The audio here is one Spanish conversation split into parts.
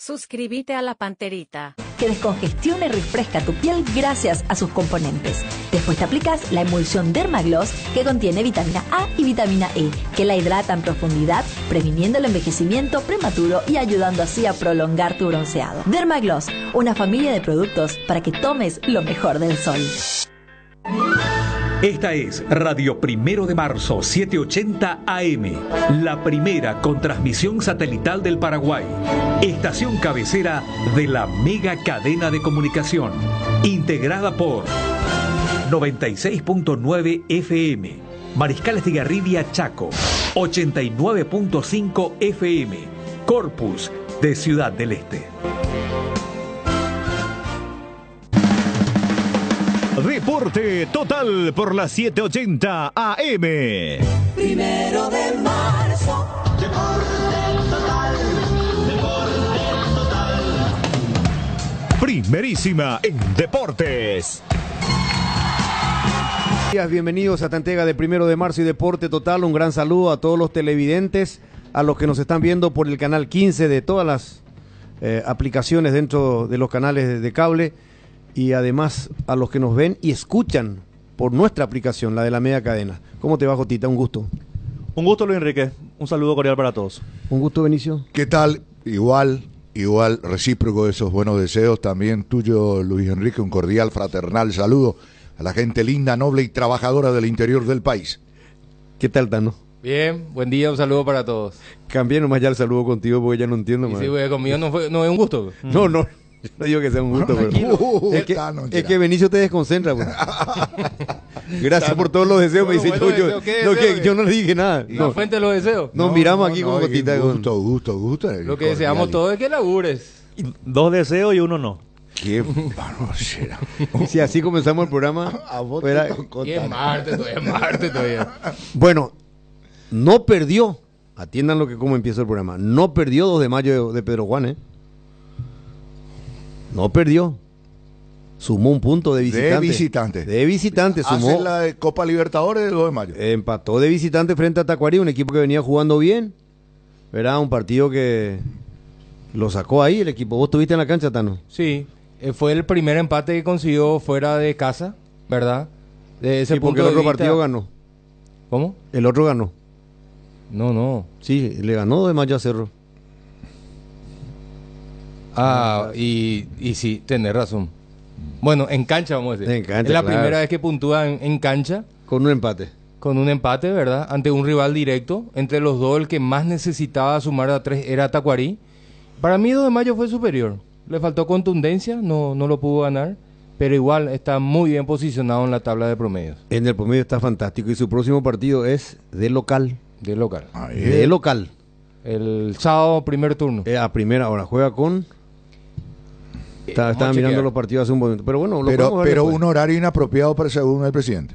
Suscríbete a La Panterita, que descongestiona y refresca tu piel gracias a sus componentes. Después te aplicas la emulsión Dermagloss, que contiene vitamina A y vitamina E, que la hidrata en profundidad, previniendo el envejecimiento prematuro y ayudando así a prolongar tu bronceado. Dermagloss, una familia de productos para que tomes lo mejor del sol. Esta es Radio Primero de Marzo, 780 AM, la primera con transmisión satelital del Paraguay. Estación cabecera de la mega cadena de comunicación, integrada por 96.9 FM, Mariscal Estigarribia, Chaco, 89.5 FM, Corpus, de Ciudad del Este. Deporte total por las 780 AM. Primero de marzo. Deporte total. Deporte total. Primerísima en deportes. Bienvenidos a esta entrega de Primero de Marzo y Deporte Total. Un gran saludo a todos los televidentes, a los que nos están viendo por el canal 15 de todas las aplicaciones dentro de los canales de cable, y además a los que nos ven y escuchan por nuestra aplicación, la de la media cadena. ¿Cómo te va, Jotita? Un gusto. Un gusto, Luis Enrique. Un saludo cordial para todos. Un gusto, Benicio. ¿Qué tal? Igual, recíproco de esos buenos deseos. También tuyo, Luis Enrique, un cordial, fraternal saludo a la gente linda, noble y trabajadora del interior del país. ¿Qué tal, Tano? Bien, buen día, un saludo para todos. Cambié nomás ya el saludo contigo porque ya no entiendo más. Sí, güey, conmigo no es un gusto. No, no digo que sea un gusto, pero es que Benicio te desconcentra, pues. Gracias por todos los deseos, me dice yo no le dije nada. No, fuente de los deseos. Nos miramos aquí con Jotita. Gusto. Lo que deseamos todos es que labures. 2 deseos y 1 no. Qué barbaridad. Si así comenzamos el programa. Y es martes todavía. Bueno, no perdió. Atiendan cómo empieza el programa. No perdió 2 de mayo de Pedro Juan, No perdió. Sumó un punto de visitante. De visitante sumó. Hace la de Copa Libertadores del 2 de mayo. Empató de visitante frente a Tacuarí, un equipo que venía jugando bien. Era un partido que lo sacó ahí el equipo. ¿Vos estuviste en la cancha, Tano? Sí, fue el primer empate que consiguió fuera de casa, ¿verdad? De ese porque el otro partido ganó. ¿Cómo? El otro ganó. No. Sí, le ganó 2 de mayo a Cerro. Y sí, tenés razón. Bueno, en cancha vamos a decir. En cancha, es la primera vez que puntúa en cancha. Con un empate. Con un empate, ¿verdad? Ante un rival directo. Entre los dos, el que más necesitaba sumar a 3 era Tacuarí. Para mí 2 de mayo fue superior. Le faltó contundencia, no lo pudo ganar. Pero igual está muy bien posicionado en la tabla de promedios. En el promedio está fantástico. Y su próximo partido es de local. De local. De local. El sábado, primer turno. A primera hora. Juega con... Estaba mirando los partidos hace un momento. Pero bueno, pero un horario inapropiado para según el presidente.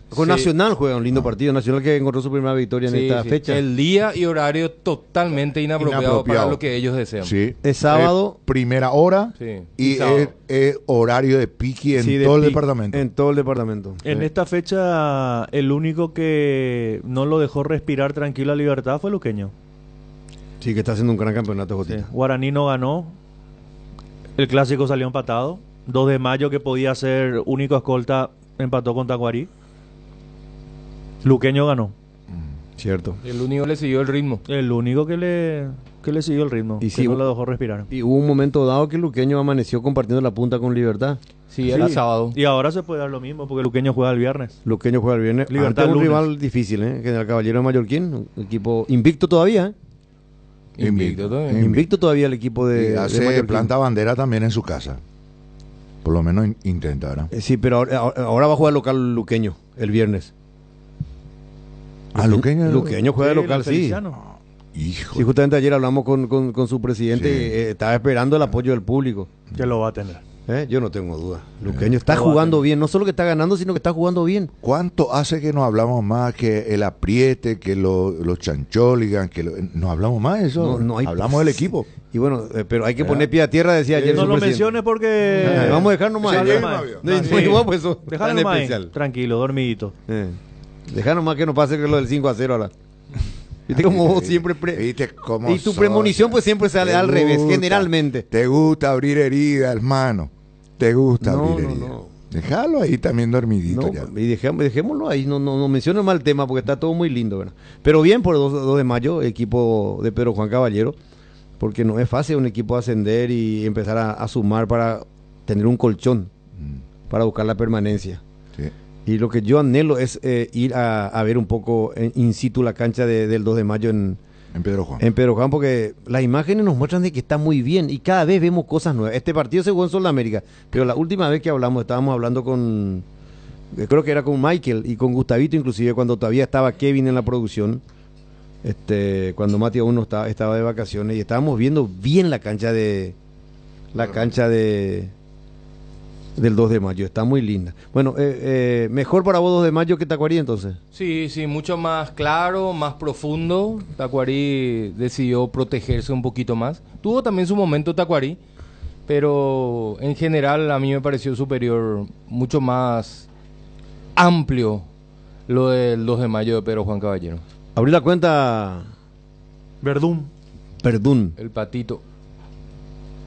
Con Nacional juega un lindo partido. Nacional que encontró su primera victoria en esta fecha. El día y horario totalmente inapropiado para lo que ellos desean. Sí. Es sábado. Primera hora. Sí. Y es horario de piqui en todo el departamento. En todo el departamento. En esta fecha, el único que no lo dejó respirar tranquilo a Libertad fue Luqueño. Sí, que está haciendo un gran campeonato, Jotita. Sí. Guaraní no ganó. El clásico salió empatado. 2 de mayo, que podía ser único escolta, empató con Tacuarí. Luqueño ganó. Cierto. El único le siguió el ritmo. El único que le siguió el ritmo. Y que no lo dejó respirar. Y hubo un momento dado que Luqueño amaneció compartiendo la punta con Libertad. Sí, era sábado. Y ahora se puede dar lo mismo, porque Luqueño juega el viernes. Libertad es un rival difícil, que el Caballero de Mallorquín, un equipo invicto todavía, Invicto todavía el equipo de hace planta bandera también en su casa. Por lo menos intenta, ¿verdad? Sí, pero ahora va a jugar local Luqueño el viernes. Luqueño juega local, sí. Hijo. Sí, justamente ayer hablamos con su presidente y estaba esperando el apoyo del público. Que lo va a tener. Yo no tengo duda. Luqueño está jugando bien, no solo que está ganando, sino que está jugando bien. ¿Cuánto hace que no hablamos más que el apriete, que los chancholigan, no hablamos más de eso? No hablamos del equipo. Y bueno, pero hay que poner pie a tierra, decía ayer. No lo menciones porque... vamos a dejar nomás. Dejar nomás. Tranquilo, dormidito. Dejar nomás que no pase que lo del 5-0 ahora. Viste como vos siempre... ¿Viste cómo y tu sos? premonición pues siempre sale al revés, generalmente. Te gusta abrir heridas, hermano. Te gusta No, abrir no, heridas. no. Déjalo ahí también dormidito No, ya. y dejémoslo ahí, no menciones mal el tema porque está todo muy lindo, ¿verdad? Pero bien por el 2 de mayo, equipo de Pedro Juan Caballero, porque no es fácil un equipo ascender y empezar a sumar para tener un colchón, para buscar la permanencia. Sí. Y lo que yo anhelo es ir a ver un poco in situ la cancha del 2 de mayo en Pedro Juan. En Pedro Juan, porque las imágenes nos muestran de que está muy bien y cada vez vemos cosas nuevas. Este partido se jugó en Sudamérica, pero la última vez que hablamos, estábamos hablando creo que era con Michael y con Gustavito, inclusive cuando todavía estaba Kevin en la producción, cuando Mati aún no estaba de vacaciones, y estábamos viendo bien la cancha del 2 de mayo. Está muy linda. Bueno, mejor para vos 2 de mayo que Tacuarí entonces. Sí, mucho más claro, más profundo. Tacuarí decidió protegerse un poquito más. Tuvo también su momento Tacuarí, pero en general a mí me pareció superior, mucho más amplio lo del 2 de mayo de Pedro Juan Caballero. Abrí la cuenta Verdún. Perdún. El Patito.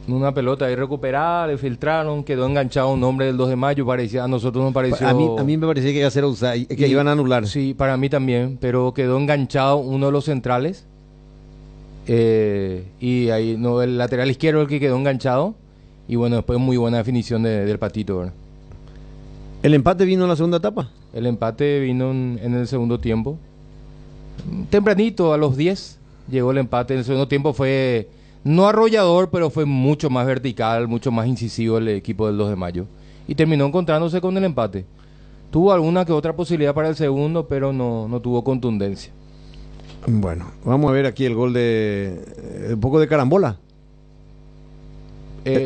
Una pelota ahí recuperada, le filtraron, quedó enganchado un hombre del 2 de mayo, parecía, a nosotros nos pareció... A mí me parecía que iba a ser offside, que iban a anular. Sí, para mí también, pero quedó enganchado uno de los centrales, y ahí no, el lateral izquierdo el que quedó enganchado, y bueno, después muy buena definición del Patito, ¿verdad? ¿El empate vino en la segunda etapa? El empate vino en el segundo tiempo, tempranito, a los 10, llegó el empate. En el segundo tiempo fue... no arrollador, pero fue mucho más vertical, mucho más incisivo el equipo del 2 de mayo. Y terminó encontrándose con el empate. Tuvo alguna que otra posibilidad para el segundo, pero no tuvo contundencia. Bueno, vamos a ver aquí el gol un poco de carambola.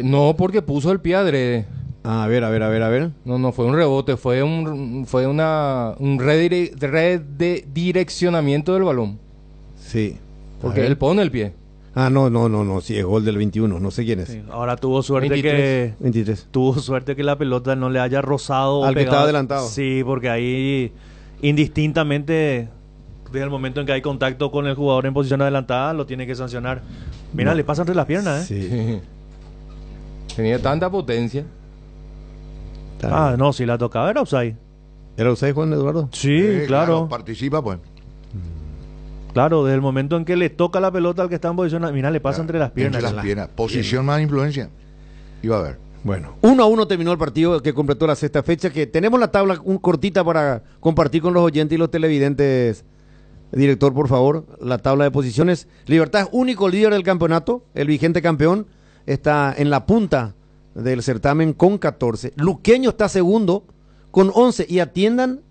No, porque puso el pie adrede. A ver. No fue un rebote, fue un redireccionamiento del balón. Sí. Porque él pone el pie. Ah, no, sí, es gol del 21, no sé quién es. Sí, ahora tuvo suerte 23. Tuvo suerte que la pelota no le haya rozado al que estaba adelantado. Sí, porque ahí indistintamente desde el momento en que hay contacto con el jugador en posición adelantada lo tiene que sancionar. Mira, No. le pasa entre las piernas, Sí. Tenía tanta potencia. No, si la tocaba era offside. ¿Era offside, Juan Eduardo? Sí, claro. Participa, pues. Claro, desde el momento en que le toca la pelota al que está en posición, mira, le pasa entre las piernas. Entre las piernas. Posición más influencia. Iba a ver. Bueno, 1-1 terminó el partido que completó la sexta fecha, que tenemos la tabla cortita para compartir con los oyentes y los televidentes. Director, por favor, la tabla de posiciones. Libertad es único líder del campeonato, el vigente campeón, está en la punta del certamen con 14. Luqueño está segundo con 11 y atiendan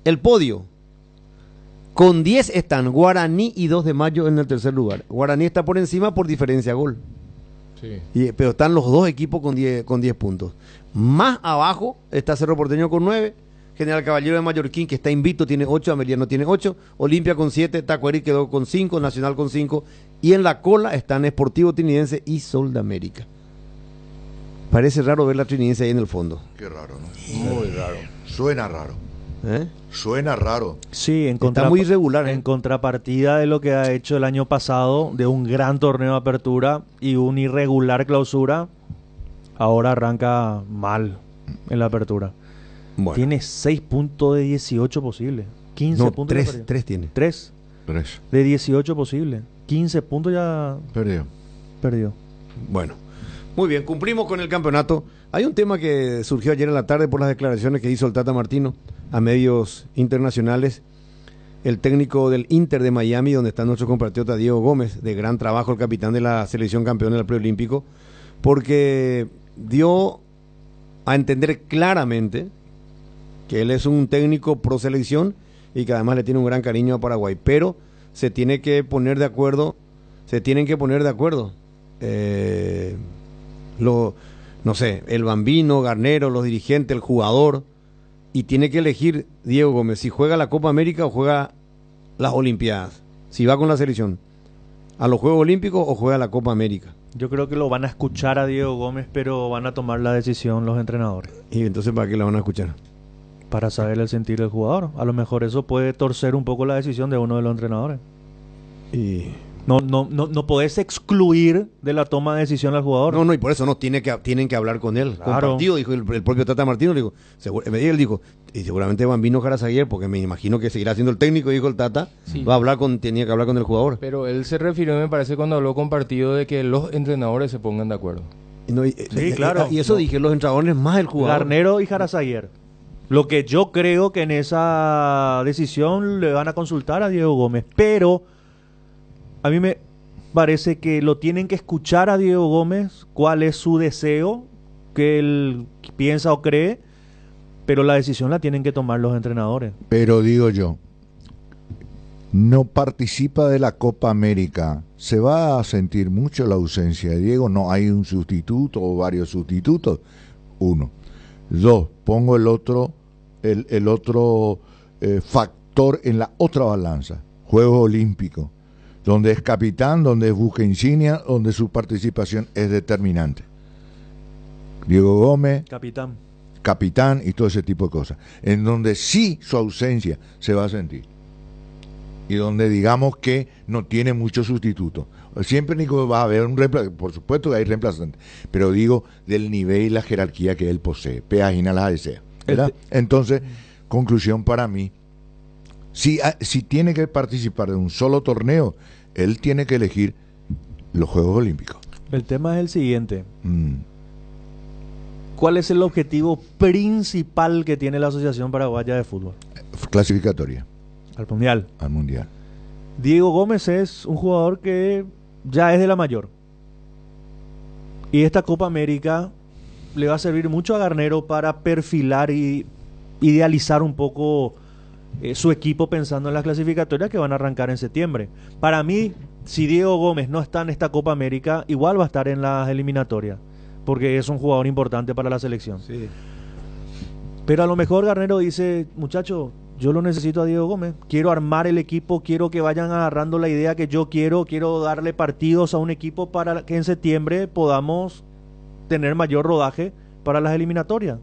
el podio. Con 10 están Guaraní y 2 de mayo en el tercer lugar. Guaraní está por encima por diferencia gol. Sí. Pero están los dos equipos con 10 puntos. Más abajo está Cerro Porteño con 9. General Caballero de Mallorquín, que está invicto, tiene 8. Ameliano tiene 8. Olimpia con 7. Tacuarí quedó con 5. Nacional con 5. Y en la cola están Sportivo Trinidense y Sol de América. Parece raro ver la Trinidense ahí en el fondo. Qué raro, ¿no? Muy raro. Suena raro. Suena raro. Sí, está muy irregular. En contrapartida de lo que ha hecho el año pasado, de un gran torneo de apertura y un irregular clausura, ahora arranca mal en la apertura. Bueno. Tiene 6 puntos de 18 posibles. 15 puntos. 3 tiene. 3 de 18 posibles. 15 puntos ya perdió. Bueno, muy bien, cumplimos con el campeonato. Hay un tema que surgió ayer en la tarde por las declaraciones que hizo el Tata Martino a medios internacionales. El técnico del Inter de Miami, donde está nuestro compatriota Diego Gómez, de gran trabajo, el capitán de la selección campeona del preolímpico, porque dio a entender claramente que él es un técnico pro selección y que además le tiene un gran cariño a Paraguay, pero se tienen que poner de acuerdo, no sé, el Bambino, Garnero, los dirigentes, el jugador, y tiene que elegir Diego Gómez si juega la Copa América o juega las Olimpiadas, si va con la selección a los Juegos Olímpicos o juega la Copa América. Yo creo que lo van a escuchar a Diego Gómez, pero van a tomar la decisión los entrenadores. ¿Y entonces para qué la van a escuchar? Para saber el sentir del jugador. A lo mejor eso puede torcer un poco la decisión de uno de los entrenadores. Y No podés excluir de la toma de decisión al jugador. no, y por eso tienen que hablar con él. Claro. Compartido, dijo el propio Tata Martino, dijo, él dijo, y seguramente Bambino Jarazaguer, porque me imagino que seguirá siendo el técnico, dijo el Tata, Sí. tenía que hablar con el jugador. Pero él se refirió, me parece, cuando habló con partido de que los entrenadores se pongan de acuerdo. Sí, claro. Y eso dije, los entrenadores más el jugador. Garnero y Jarazaguer. Lo que yo creo que en esa decisión le van a consultar a Diego Gómez, pero a mí me parece que lo tienen que escuchar a Diego Gómez, cuál es su deseo, que él piensa o cree, pero la decisión la tienen que tomar los entrenadores. Pero digo yo, no participa de la Copa América, ¿se va a sentir mucho la ausencia de Diego? No hay un sustituto o varios sustitutos. 1. 2, pongo el otro factor en la otra balanza, Juegos Olímpicos, donde es capitán, donde es buque insignia, donde su participación es determinante. Diego Gómez, capitán y todo ese tipo de cosas, en donde sí su ausencia se va a sentir y donde digamos que no tiene mucho sustituto. Siempre, Nico, va a haber un reemplazante, por supuesto que hay reemplazantes, pero digo del nivel y la jerarquía que él posee, Peajina las desea, ¿verdad? Entonces, conclusión para mí, si tiene que participar de un solo torneo, él tiene que elegir los Juegos Olímpicos. El tema es el siguiente. ¿Cuál es el objetivo principal que tiene la Asociación Paraguaya de Fútbol? Clasificatoria. Al Mundial. Al Mundial. Diego Gómez es un jugador que ya es de la mayor. Y esta Copa América le va a servir mucho a Garnero para perfilar y idealizar un poco su equipo pensando en las clasificatorias que van a arrancar en septiembre. Para mí, si Diego Gómez no está en esta Copa América, igual va a estar en las eliminatorias, porque es un jugador importante para la selección. Sí. Pero a lo mejor Garnero dice, muchacho, yo lo necesito a Diego Gómez, quiero armar el equipo, quiero que vayan agarrando la idea que yo quiero darle partidos a un equipo para que en septiembre podamos tener mayor rodaje para las eliminatorias.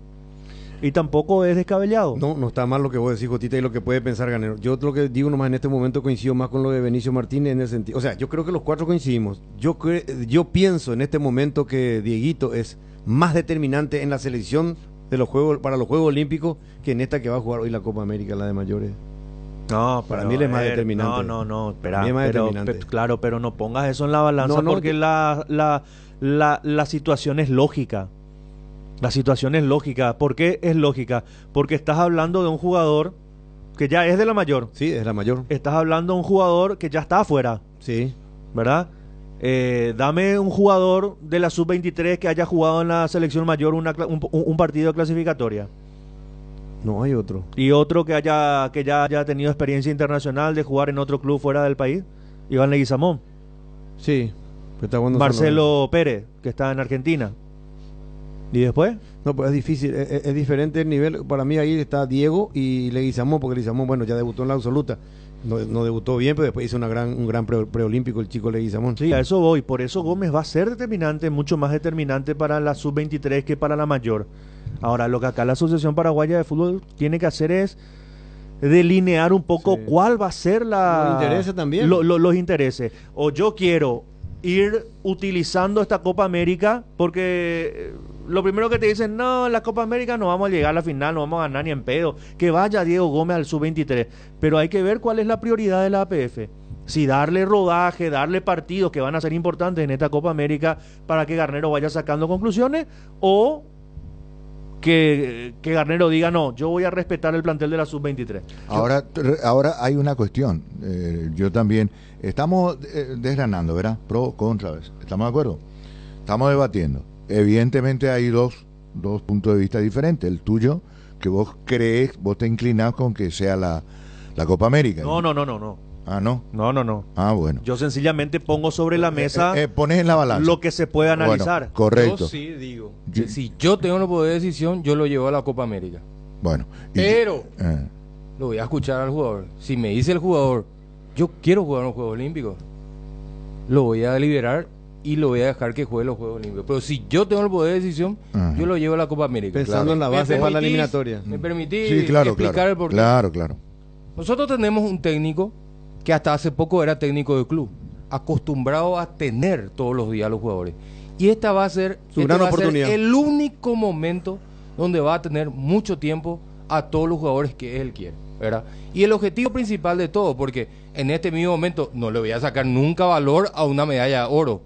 Y tampoco es descabellado. No está mal lo que vos decís, Jotita, y lo que puede pensar Garnero. Yo lo que digo nomás en este momento coincido más con lo de Benicio Martínez en el sentido. O sea, yo creo que los cuatro coincidimos. Yo pienso en este momento que Dieguito es más determinante en la selección de los juegos para los Juegos Olímpicos que en esta que va a jugar hoy la Copa América, la de mayores. No, para mí él es más determinante. No, espera. Para mí es más determinante. Claro, pero no pongas eso en la balanza porque la situación es lógica. La situación es lógica. ¿Por qué es lógica? Porque estás hablando de un jugador que ya es de la mayor. Sí, es la mayor. Estás hablando de un jugador que ya está afuera. Sí. ¿Verdad? Dame un jugador de la sub-23 que haya jugado en la selección mayor un partido de clasificatoria. No hay otro. Y otro que ya haya tenido experiencia internacional de jugar en otro club fuera del país. Iván Leguizamón. Sí. Marcelo Pérez, que está en Argentina. ¿Y después? No, pues es difícil, es diferente el nivel. Para mí ahí está Diego y Leguizamón, porque Leguizamón, bueno, ya debutó en la absoluta. No debutó bien, pero después hizo un gran preolímpico el chico Leguizamón. Sí, a eso voy. Por eso Gómez va a ser determinante, mucho más determinante para la sub-23 que para la mayor. Ahora, lo que acá la Asociación Paraguaya de Fútbol tiene que hacer es delinear un poco cuál va a ser los intereses también. Los intereses. O yo quiero ir utilizando esta Copa América porque lo primero que te dicen, no, en la Copa América no vamos a llegar a la final, no vamos a ganar ni en pedo, que vaya Diego Gómez al sub-23, pero hay que ver cuál es la prioridad de la APF, si darle rodaje, darle partidos que van a ser importantes en esta Copa América para que Garnero vaya sacando conclusiones, o que Garnero diga, no, yo voy a respetar el plantel de la sub-23. Ahora hay una cuestión, yo también, estamos desgranando, ¿verdad? Pro, contra, ¿estamos de acuerdo? Estamos debatiendo. Evidentemente hay dos puntos de vista diferentes. El tuyo, que vos crees, vos te inclinás con que sea la Copa América. No. Ah, ¿no? No. Ah, bueno. Yo sencillamente pongo sobre la mesa pones en la balanza lo que se puede analizar. Bueno, correcto. Yo sí digo, que si yo tengo el poder de decisión, yo lo llevo a la Copa América. Bueno. Pero lo voy a escuchar al jugador. Si me dice el jugador, yo quiero jugar en los Juegos Olímpicos, lo voy a deliberar y lo voy a dejar que juegue los Juegos Olímpicos. Pero si yo tengo el poder de decisión, yo lo llevo a la Copa América. Pensando en la base para la eliminatoria. ¿Me permitís sí, claro, explicar el porqué? Claro. Nosotros tenemos un técnico que hasta hace poco era técnico de club, acostumbrado a tener todos los días a los jugadores. Y esta va a ser, su gran oportunidad. El único momento donde va a tener mucho tiempo a todos los jugadores que él quiere, ¿verdad? Y el objetivo principal de todo, porque en este mismo momento no le voy a sacar nunca valor a una medalla de oro,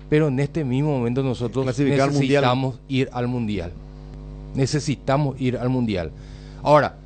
pero en este mismo momento nosotros necesitamos ir al Mundial. Necesitamos ir al Mundial. Ahora,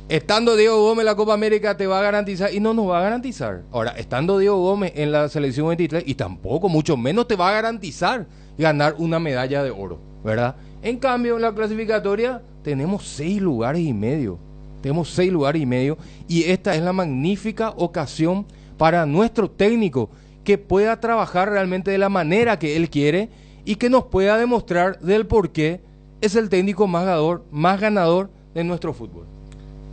estando Diego Gómez en la Copa América te va a garantizar, y no nos va a garantizar. Ahora, estando Diego Gómez en la selección 23, y tampoco, mucho menos te va a garantizar ganar una medalla de oro, ¿verdad? En cambio, en la clasificatoria tenemos 6 lugares y medio. Tenemos 6 lugares y medio, y esta es la magnífica ocasión para nuestro técnico que pueda trabajar realmente de la manera que él quiere y que nos pueda demostrar del por qué es el técnico más ganador de nuestro fútbol.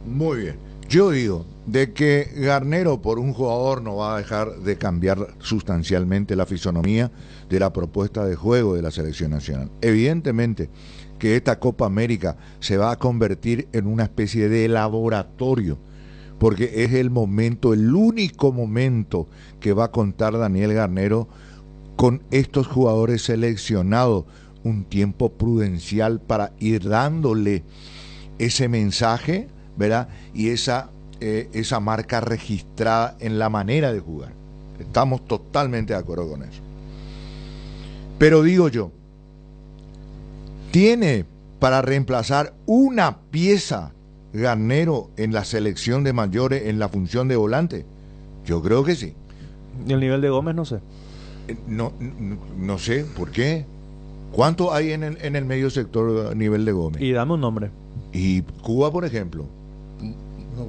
Muy bien. Yo digo de que Garnero por un jugador no va a dejar de cambiar sustancialmente la fisonomía de la propuesta de juego de la selección nacional. Evidentemente que esta Copa América se va a convertir en una especie de laboratorio, porque es el momento, el único momento que va a contar Daniel Garnero con estos jugadores seleccionados, un tiempo prudencial para ir dándole ese mensaje, ¿verdad? Y esa marca registrada en la manera de jugar. Estamos totalmente de acuerdo con eso. Pero digo yo, ¿tiene para reemplazar una pieza Garnero en la selección de mayores en la función de volante? Yo creo que sí. ¿Y el nivel de Gómez? No sé. No sé, ¿por qué? ¿Cuánto hay en el medio sector a nivel de Gómez? Y dame un nombre. Y Cuba, por ejemplo.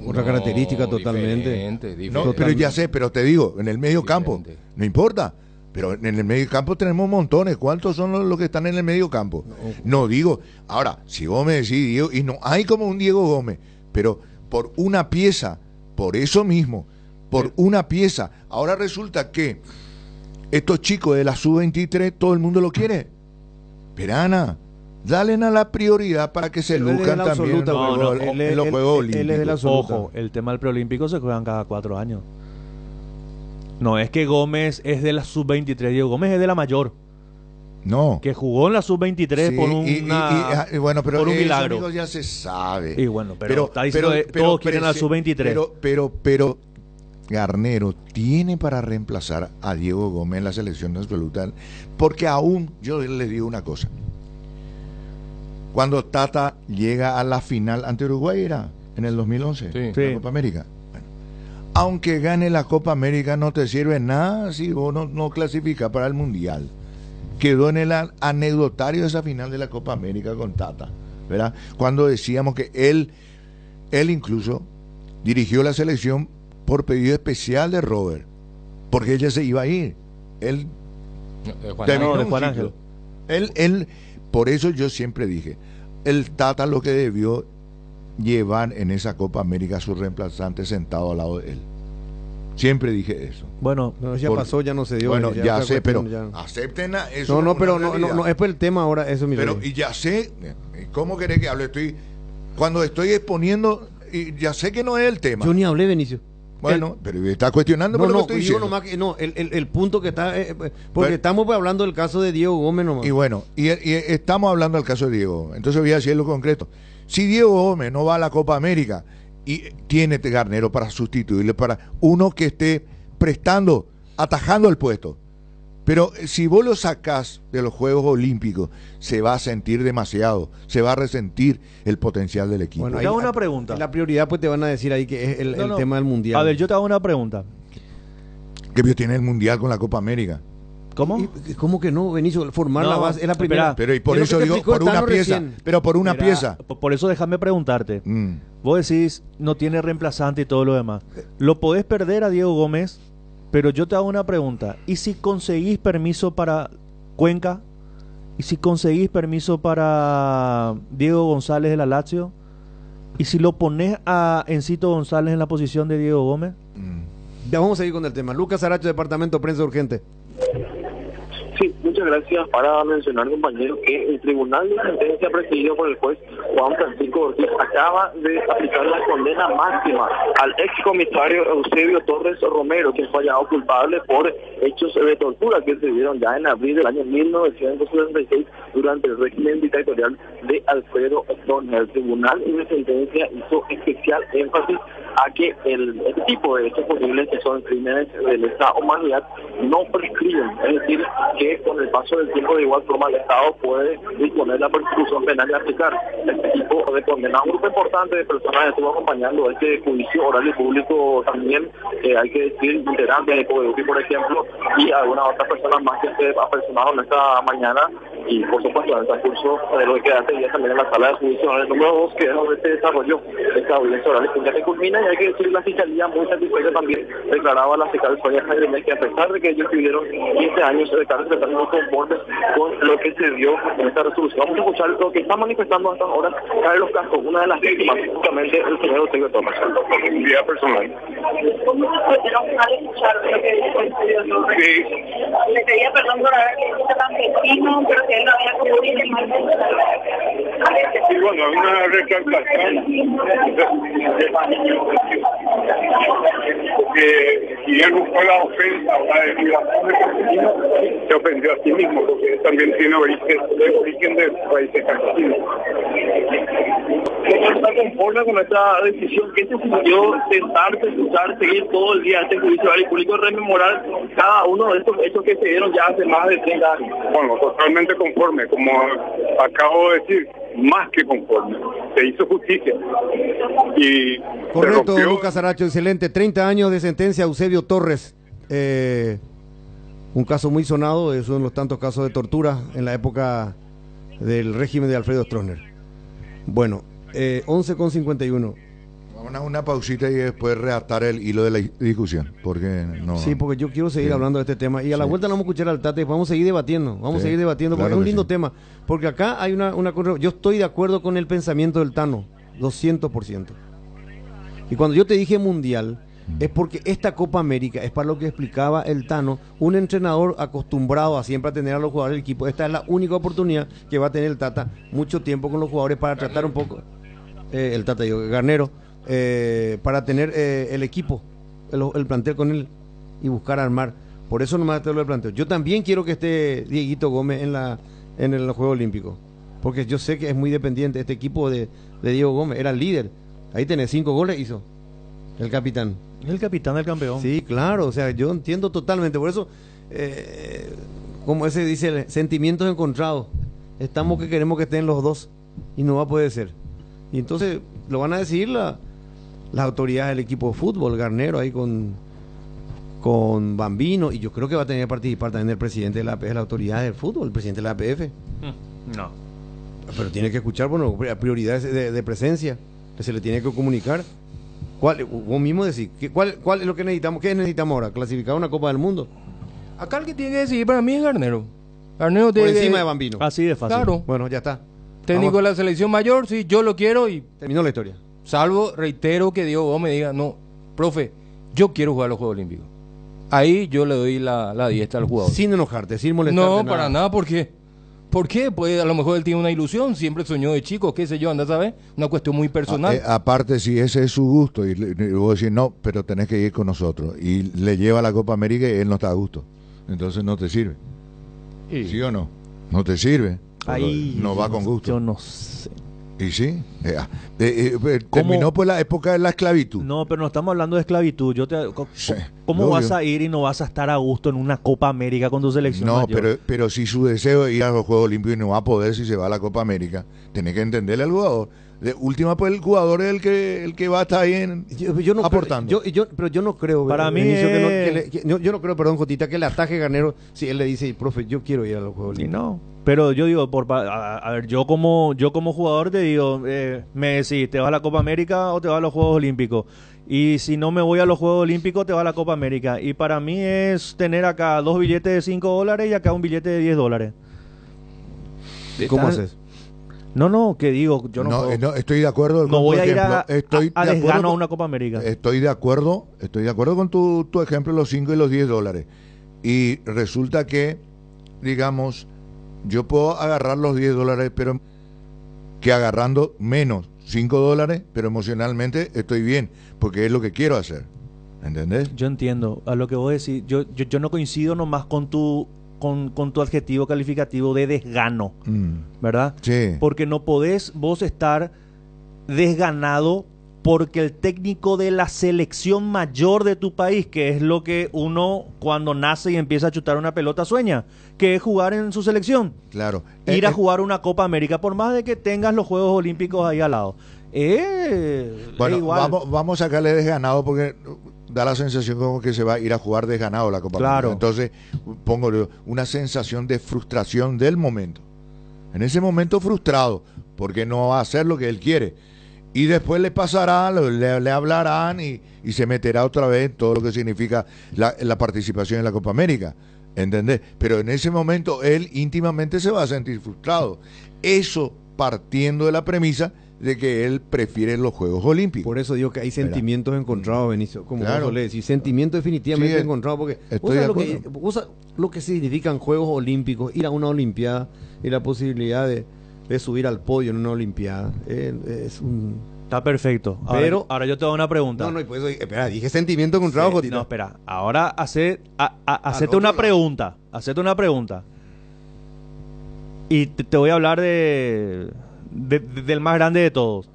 Otra característica totalmente. Diferente. No, pero ya sé, pero te digo, en el medio campo, no importa. Pero en el medio campo tenemos montones. ¿Cuántos son los que están en el medio campo? No digo, ahora, si vos me decís Diego, y no hay como un Diego Gómez, pero por una pieza, por eso mismo, por una pieza. Ahora resulta que estos chicos de la sub-23, todo el mundo lo quiere. Perana, dale a la prioridad para que se luzcan también en los Juegos Olímpicos. Ojo, el tema del preolímpico se juegan cada 4 años. No es que Gómez es de la sub-23, Diego Gómez es de la mayor. No. Que jugó en la sub-23 sí, por bueno, pero por un milagro. Eso ya se sabe. Y bueno, pero está diciendo todos quieren a la sub-23. Pero Garnero tiene para reemplazar a Diego Gómez en la selección absoluta, porque aún, yo les digo una cosa, cuando Tata llega a la final ante Uruguay era en el 2011, la Copa América, bueno, aunque gane la Copa América no te sirve nada si vos no clasificas para el Mundial. Quedó en el anecdotario de esa final de la Copa América con Tata, ¿verdad? Cuando decíamos que él incluso dirigió la selección por pedido especial de Robert, porque ella se iba a ir. Él de Juan Ángel. Él, por eso yo siempre dije, el Tata lo que debió llevar en esa Copa América a su reemplazante sentado al lado de él. Siempre dije eso. Bueno, ya pasó, ya no se dio. Bueno, ya sé, pero acepten eso. No, pero no es por el tema ahora, eso mi pero y ya sé, ¿cómo querés que hable? Cuando estoy exponiendo, y ya sé que no es el tema. Yo ni hablé, Benicio. Bueno, pero está cuestionando por lo que estoy diciendo. El punto que está, porque estamos hablando del caso de Diego Gómez nomás. Y bueno, y estamos hablando del caso de Diego. Entonces voy a decir lo concreto. Si Diego Gómez no va a la Copa América y tiene Garnero para sustituirle, para uno que esté prestando, atajando el puesto. Pero si vos lo sacás de los Juegos Olímpicos, se va a sentir demasiado, se va a resentir el potencial del equipo. Bueno, te hago una pregunta. La prioridad pues te van a decir ahí que es el tema del Mundial. A ver, yo te hago una pregunta. ¿Qué tiene el Mundial con la Copa América? ¿Cómo? ¿Cómo que no, Benicio? Formar la base es la primera. Pero y por eso digo, por una pieza. Pero por una pieza. Por eso déjame preguntarte. Vos decís, no tiene reemplazante y todo lo demás. ¿Lo podés perder a Diego Gómez? Pero yo te hago una pregunta. ¿Y si conseguís permiso para Cuenca? ¿Y si conseguís permiso para Diego González de la Lazio? ¿Y si lo pones a Encito González en la posición de Diego Gómez? Ya vamos a seguir con el tema. Lucas Aracho, Departamento Prensa Urgente. Sí, muchas muchas gracias. Para mencionar, compañero, que el Tribunal de Sentencia presidido por el juez Juan Francisco Ortiz acaba de aplicar la condena máxima al excomisario Eusebio Torres Romero, quien fue hallado culpable por hechos de tortura que se dieron ya en abril del año 1976 durante el régimen dictatorial de Alfredo Stroessner. El Tribunal de Sentencia hizo especial énfasis a que este tipo de hechos posibles, que son crímenes de lesa humanidad, no prescriben, es decir, que con el paso del tiempo de igual forma el Estado puede disponer la persecución penal y aplicar este tipo de condena. Un grupo importante de personas estuvo acompañando este juicio oral y público también, hay que decir, integrantes de CODEUPI, por ejemplo, y algunas otras personas más que se apersonaron esta mañana, y por supuesto en el transcurso de lo que queda este día también en la sala de juicio oral número 2, que es donde se desarrolló esta audiencia oral y pública que culmina. Y hay que decir, la fiscalía muy satisfecha también declaraba a la fiscal Sonia Jaime que a pesar de que ellos tuvieron 15 años de cárcel, están muy conformes con lo que se dio en esta resolución. Vamos a escuchar lo que está manifestando hasta ahora Carlos Castro, una de las víctimas, justamente el señor Eusebio Torres. Mi vida personal. ¿Cómo se pudieron al escuchar lo que dijo el señor? Sí. Le pedía perdón por haber sido tan vecino, pero que él no había cometido el mal. Sí, bueno, hay una recalcación porque si él buscó la ofensa o la desviación de campesino, se ofendió a sí mismo, porque él también tiene origen de raíces campesinas. ¿Cómo está conforme con esta decisión? ¿Qué te sintió sentarse, escuchar, seguir todo el día este juicio oral y público, rememorar cada uno de estos hechos que se dieron ya hace más de 30 años? Bueno, totalmente conforme, como acabo de decir, más que conforme. Se hizo justicia. Y correcto, rompió... Lucas Aracho, excelente. 30 años de sentencia a Eusebio Torres. Un caso muy sonado, es uno de los tantos casos de tortura en la época del régimen de Alfredo Stroessner. Bueno, 11:51. Vamos a una pausita y después reatar el hilo de la discusión, porque no... Sí, porque yo quiero seguir hablando de este tema, y a la vuelta no vamos a escuchar al Tate, vamos a seguir debatiendo, porque es un lindo tema, porque acá hay una yo estoy de acuerdo con el pensamiento del Tano, 200%. Y cuando yo te dije mundial, es porque esta Copa América es para lo que explicaba el Tano, un entrenador acostumbrado a siempre a tener a los jugadores del equipo. Esta es la única oportunidad que va a tener el Tata, mucho tiempo con los jugadores para tratar un poco, el Tata, Garnero, para tener el equipo, el plantel con él y buscar armar. Por eso nomás te lo planteo. Yo también quiero que esté Dieguito Gómez en el Juego Olímpico, porque yo sé que es muy dependiente este equipo de Diego Gómez, era el líder. Ahí tenés 5 goles, hizo el capitán. El capitán del campeón. Sí, claro, o sea, yo entiendo totalmente. Por eso, como ese dice, sentimientos encontrados. Estamos que queremos que estén los dos y no va a poder ser. Y entonces lo van a decidir las autoridades del equipo de fútbol, Garnero ahí con Bambino, y yo creo que va a tener que participar también el presidente de la autoridad del fútbol, el presidente de la APF. No. Pero tiene que escuchar, bueno, prioridades de presencia que se le tiene que comunicar. Vos mismo decís, ¿cuál es lo que necesitamos? ¿Qué necesitamos ahora? ¿Clasificar una Copa del Mundo? Acá el que tiene que decidir para mí es Garnero. Garnero por encima de Bambino. Así de fácil. Claro. Bueno, ya está. Técnico de la selección mayor, sí, yo lo quiero y... Terminó la historia. Salvo, reitero, que Diego Gómez diga, no, profe, yo quiero jugar los Juegos Olímpicos. Ahí yo le doy la diestra al jugador. Sin enojarte, sin molestarte. No, para nada, ¿por qué? ¿Por qué? Pues a lo mejor él tiene una ilusión, siempre soñó de chico, qué sé yo, anda a saber, una cuestión muy personal. Aparte, si ese es su gusto, y vos decís, no, pero tenés que ir con nosotros, y le lleva a la Copa América y él no está a gusto, entonces no te sirve. ¿Sí o no? No te sirve. Ahí no va con gusto. Yo no sé. ¿Y sí? Terminó por la época de la esclavitud. No, pero no estamos hablando de esclavitud. ¿Cómo obvio. vas a ir y no vas a estar a gusto en una Copa América con tu selección mayor? No, pero si su deseo es ir a los Juegos Olímpicos y no va a poder si se va a la Copa América, tenés que entenderle al jugador. De última, pues el jugador es el que va a estar ahí yo no aportando. Pero yo no creo. Para mí yo no creo, perdón, Jotita, que le ataje Garnero si él le dice, profe, yo quiero ir a los Juegos Olímpicos. No. Pero yo digo, a ver, yo como jugador te digo, me decís, ¿te vas a la Copa América o te vas a los Juegos Olímpicos? Y si no me voy a los Juegos Olímpicos, te vas a la Copa América. Y para mí es tener acá 2 billetes de $5 y acá un billete de $10. ¿Cómo haces? No, que digo, yo no puedo. No, estoy de acuerdo. No voy a ir a desgano a una Copa América. Estoy de acuerdo con tu ejemplo, los 5 y los $10. Y resulta que digamos, yo puedo agarrar los $10, pero que agarrando menos, $5, pero emocionalmente estoy bien, porque es lo que quiero hacer. ¿Entendés? Yo entiendo. A lo que vos decís, yo no coincido nomás con tu adjetivo calificativo de desgano, ¿verdad? Sí. Porque no podés vos estar desganado porque el técnico de la selección mayor de tu país, que es lo que uno cuando nace y empieza a chutar una pelota sueña, que es jugar en su selección. Claro. Ir a jugar una Copa América, por más de que tengas los Juegos Olímpicos ahí al lado. Bueno, igual. vamos a sacarle desganado porque da la sensación como que se va a ir a jugar desganado la Copa Claro. América. Entonces, pongo una sensación de frustración del momento. En ese momento frustrado, porque no va a hacer lo que él quiere. Y después le pasará, le hablarán y se meterá otra vez en todo lo que significa la participación en la Copa América. ¿Entendés? Pero en ese momento él íntimamente se va a sentir frustrado. Eso partiendo de la premisa de que él prefiere los Juegos Olímpicos. Por eso digo que hay sentimientos encontrados, Benicio, como Claro. vos solés decir, sentimientos definitivamente Sí, encontrados, porque estoy de vos sabés lo que significan Juegos Olímpicos, ir a una Olimpiada y la posibilidad de subir al podio en una Olimpiada. Está perfecto. Ahora yo te hago una pregunta. No, y por eso, espera, dije sentimiento encontrado, Sí, Jotita. no, espera. Ahora hacete una pregunta. Hacete una pregunta. Y te voy a hablar del más grande de todos.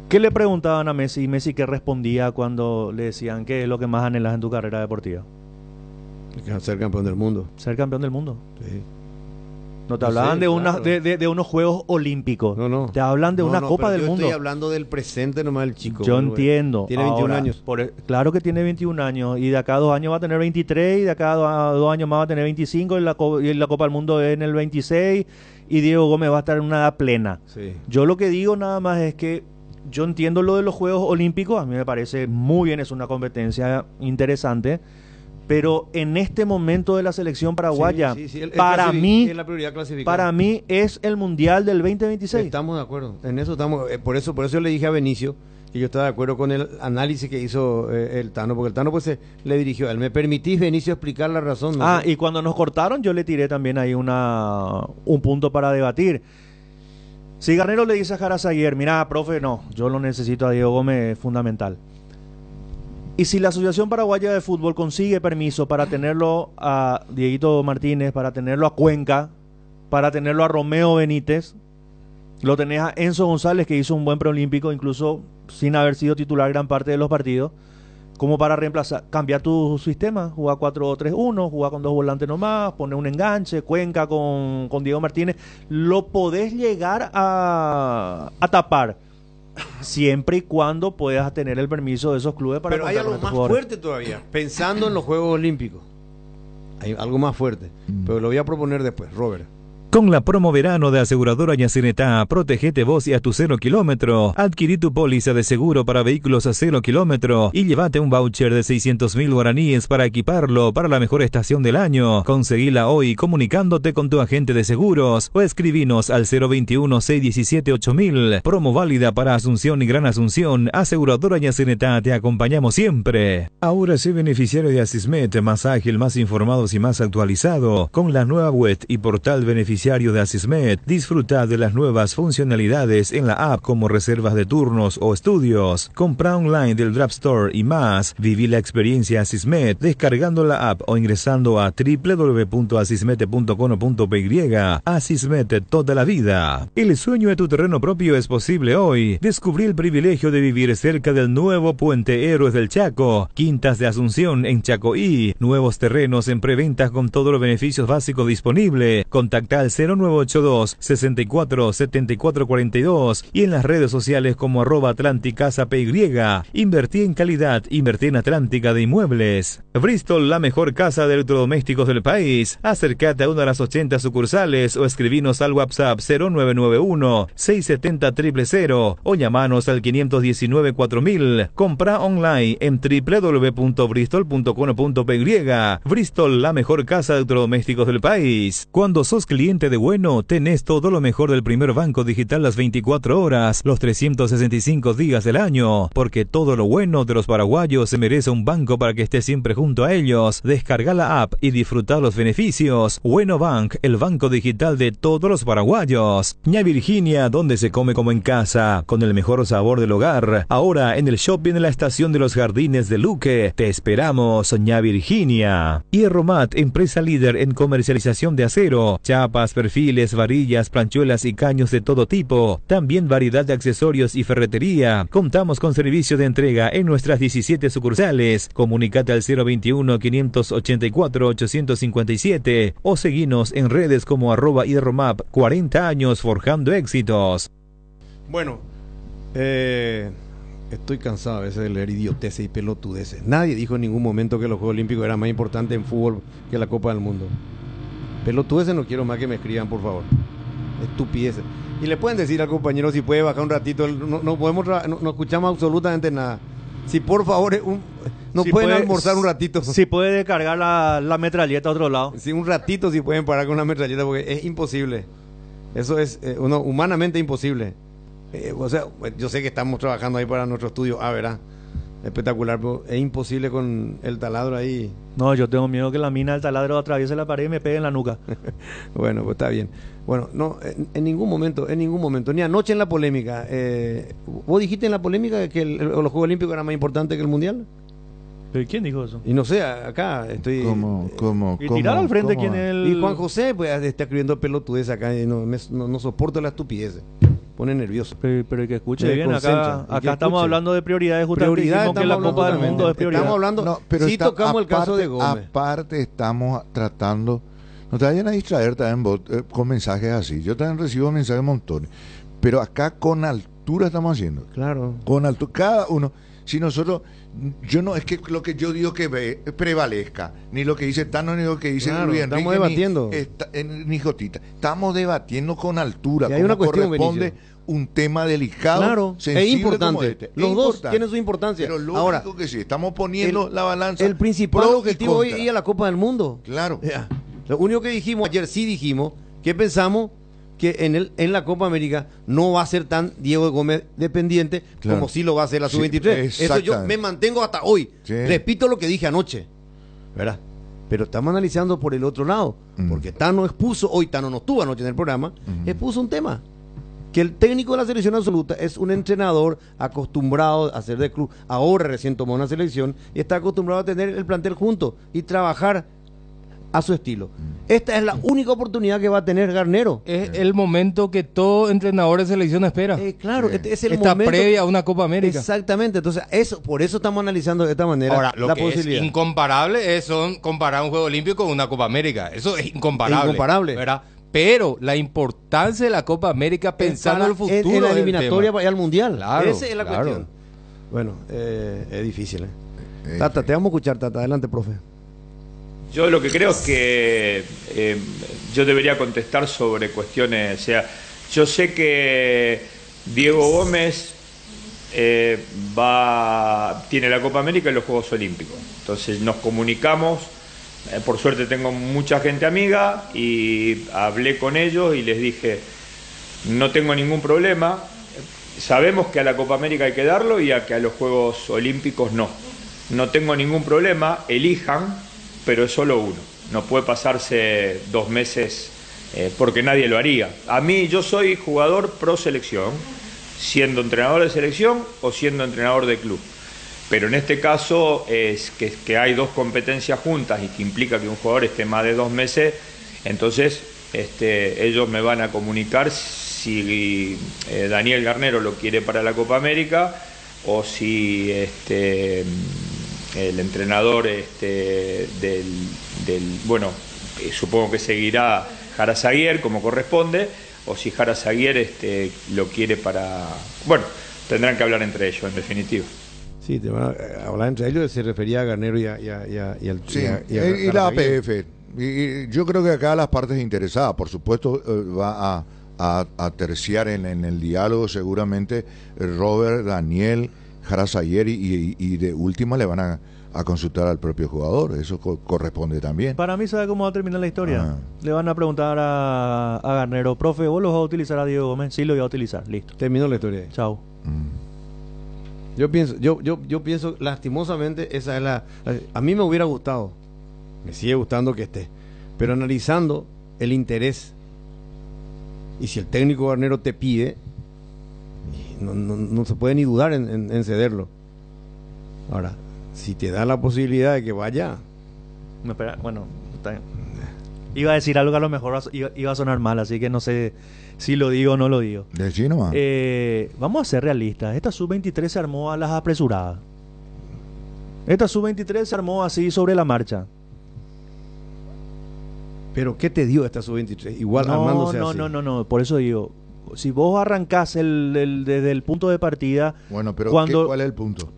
¿Qué le preguntaban a Messi y Messi qué respondía cuando le decían qué es lo que más anhelas en tu carrera deportiva? Ser campeón del mundo. Ser campeón del mundo. Sí. No te hablaban sé, de claro. de unos Juegos Olímpicos. No. Te hablan de una Copa pero del yo Mundo. Estoy hablando del presente nomás del chico. Yo güey. entiendo. Tiene 21 Ahora, años. Claro que tiene 21 años. Y de acá a 2 años va a tener 23. Y de acá a 2 años más va a tener 25. Y la Copa del Mundo es en el 26. Y Diego Gómez va a estar en una edad plena. Sí. Yo lo que digo nada más es que yo entiendo lo de los Juegos Olímpicos. A mí me parece muy bien. Es una competencia interesante. Pero en este momento de la selección paraguaya, para mí es el Mundial del 2026. Estamos de acuerdo. En eso estamos. Por eso yo le dije a Benicio que yo estaba de acuerdo con el análisis que hizo el Tano, porque el Tano pues le dirigió a él. ¿Me permitís, Benicio, explicar la razón? ¿No? Y cuando nos cortaron yo le tiré también ahí un punto para debatir. Si Garnero le dice a Jara Zaguier, mira, profe, no, yo lo necesito a Diego Gómez, es fundamental. Y si la Asociación Paraguaya de Fútbol consigue permiso para tenerlo a Dieguito Martínez, para tenerlo a Cuenca, para tenerlo a Romeo Benítez, lo tenés a Enzo González, que hizo un buen preolímpico, incluso sin haber sido titular gran parte de los partidos, como para reemplazar, cambiar tu sistema, jugar 4-3-1, jugar con 2 volantes nomás, poner un enganche, Cuenca con Diego Martínez, lo podés llegar a tapar. Siempre y cuando puedas tener el permiso de esos clubes para. Pero hay algo más fuerte todavía, pensando en los Juegos Olímpicos. Hay algo más fuerte, pero lo voy a proponer después, Robert. Con la promo verano de Aseguradora Yacinetá, protégete vos y a tu 0 kilómetro. Adquirí tu póliza de seguro para vehículos a 0 kilómetro y llévate un voucher de 600.000 guaraníes para equiparlo para la mejor estación del año. Conseguila hoy comunicándote con tu agente de seguros o escribinos al 021-617-8000. Promo válida para Asunción y Gran Asunción. Aseguradora Yacinetá, te acompañamos siempre. Ahora sé beneficiario de Asismet, más ágil, más informados y más actualizado. Con la nueva web y portal beneficiario de Asismet, disfruta de las nuevas funcionalidades en la app como reservas de turnos o estudios, compra online del Draft Store y más. Viví la experiencia Asismet descargando la app o ingresando a www.asismet.com.py. Asismet, toda la vida. El sueño de tu terreno propio es posible hoy. Descubrí el privilegio de vivir cerca del nuevo Puente Héroes del Chaco, Quintas de Asunción en Chacoí, nuevos terrenos en preventas con todos los beneficios básicos disponibles. Contacta al 0982 64 74 42 y en las redes sociales como @AtlantiCasaPY. Invertí en calidad, invertí en Atlántica de Inmuebles. Bristol, la mejor casa de electrodomésticos del país. Acércate a una de las 80 sucursales o escribinos al WhatsApp 0991 670 000 o llamanos al 519 4000. Compra online en www.bristol.com.py. Bristol, la mejor casa de electrodomésticos del país. Cuando sos cliente de Bueno, tenés todo lo mejor del primer banco digital las 24 horas, los 365 días del año, porque todo lo bueno de los paraguayos se merece un banco para que esté siempre junto a ellos. Descarga la app y disfruta los beneficios. Bueno Bank, el banco digital de todos los paraguayos. Ña Virginia, donde se come como en casa, con el mejor sabor del hogar. Ahora en el shopping en la estación de los Jardines de Luque. Te esperamos, Ña Virginia. Hierromat, empresa líder en comercialización de acero, chapas, perfiles, varillas, planchuelas y caños de todo tipo. También variedad de accesorios y ferretería. Contamos con servicio de entrega en nuestras 17 sucursales. Comunicate al 021-584-857 o seguinos en redes como @hierromap. 40 años forjando éxitos. Bueno, estoy cansado a veces de leer idioteces y pelotudeces. Nadie dijo en ningún momento que los Juegos Olímpicos eran más importantes en fútbol que la Copa del Mundo. Pelotudeces no quiero más que me escriban, por favor. Estupideces. Y le pueden decir al compañero si puede bajar un ratito. No podemos, no escuchamos absolutamente nada. Si por favor, no si pueden puede, almorzar un ratito. Si puede descargar la metralleta a otro lado. Sí, un ratito si pueden parar con la metralleta, porque es imposible. Eso es humanamente imposible. O sea, yo sé que estamos trabajando ahí para nuestro estudio. Verá, espectacular, pero es imposible con el taladro ahí. No, yo tengo miedo que la mina del taladro atraviese la pared y me pegue en la nuca. Bueno, pues está bien. Bueno, no, en ningún momento, ni anoche en la polémica. ¿Vos dijiste en la polémica que los Juegos Olímpicos eran más importantes que el Mundial? ¿Pero quién dijo eso? Y no sé, acá estoy... ¿Cómo? Y tirar al frente quién es el... Y Juan José, pues, está escribiendo pelotudez acá y no soporto la estupidez. Pone nervioso. Pero que escuche bien, acá estamos hablando de prioridades, justamente dijimos que la Copa del Mundo es prioridad. Estamos hablando, sí tocamos el caso de Gómez. Aparte estamos tratando, no te vayan a distraer también con mensajes así. Yo también recibo mensajes montones, pero acá con altura estamos haciendo. Claro. Con altura, cada uno. Si nosotros, yo no es que lo que yo digo que prevalezca, ni lo que dice Tano, ni lo que dice Luis Enrique, estamos debatiendo. Ni Jotita. Estamos debatiendo con altura. Y hay una cuestión, corresponde Benicio. Un tema delicado, claro, sensible, es importante. como este. Los dos tienen su importancia. Pero lógico ahora, que sí, estamos poniendo la balanza. El principal objetivo hoy es ir a la Copa del Mundo. Claro. Lo único que dijimos ayer, sí dijimos que pensamos que en la Copa América no va a ser tan Diego Gómez dependiente, claro, como sí lo va a hacer la Sub-23. Eso yo me mantengo hasta hoy. Sí. Repito lo que dije anoche, ¿verdad? Pero estamos analizando por el otro lado, porque Tano no estuvo anoche en el programa, expuso un tema. Que el técnico de la selección absoluta es un entrenador acostumbrado a hacer de club, ahora recién tomó una selección y está acostumbrado a tener el plantel junto y trabajar a su estilo. Esta es la única oportunidad que va a tener Garnero. Es el momento que todo entrenador de selección espera. Claro, este es el Está momento previa a una Copa América. Exactamente, entonces por eso estamos analizando de esta manera. Ahora, lo la que posibilidad. es incomparable es comparar un Juego Olímpico con una Copa América. Eso es incomparable. ¿Verdad? Pero la importancia de la Copa América pensando en el futuro. En la eliminatoria para ir al Mundial. Claro, esa es la cuestión. Bueno, es difícil. Tata, te vamos a escuchar, Tata. Adelante, profe. Yo lo que creo es que yo debería contestar sobre cuestiones, o sea, yo sé que Diego Gómez tiene la Copa América y los Juegos Olímpicos, entonces nos comunicamos, por suerte tengo mucha gente amiga y hablé con ellos y les dije, no tengo ningún problema, sabemos que a la Copa América hay que darlo y que a los Juegos Olímpicos no tengo ningún problema, elijan, pero es solo uno, no puede pasarse 2 meses porque nadie lo haría. A mí, yo soy jugador pro selección, siendo entrenador de selección o siendo entrenador de club, pero en este caso es que hay 2 competencias juntas y que implica que un jugador esté más de 2 meses, entonces ellos me van a comunicar si Daniel Garnero lo quiere para la Copa América o si el entrenador bueno, supongo que seguirá Jara Zaguier como corresponde, o si Jara Zaguier lo quiere para... Bueno, tendrán que hablar entre ellos, en definitiva. Sí, te van a hablar entre ellos, se refería a Garnero y la APF. Y yo creo que acá las partes interesadas, por supuesto, va a terciar en el diálogo seguramente Robert, Daniel, Jara Zaguier y de última le van a consultar al propio jugador. Eso corresponde también. Para mí, ¿sabe cómo va a terminar la historia? Ah. Le van a preguntar a Garnero, profe, ¿vos lo vas a utilizar a Diego Gómez? Sí, lo voy a utilizar. Listo. Terminó la historia. Chao. Yo pienso, lastimosamente, esa es a mí me hubiera gustado, me sigue gustando que esté, pero analizando el interés, y si el técnico Garnero te pide, no se puede ni dudar en cederlo. Ahora, si te da la posibilidad de que vaya... No, espera, bueno, está bien. Iba a decir algo que a lo mejor iba a sonar mal, así que no sé si lo digo o no lo digo. Decí nomás. Vamos a ser realistas. Esta sub-23 se armó a las apresuradas. Esta sub-23 se armó así sobre la marcha. ¿Pero qué te dio esta sub-23? Igual armándose así. No, por eso digo, si vos arrancás desde el punto de partida... Bueno, pero ¿cuál es el punto?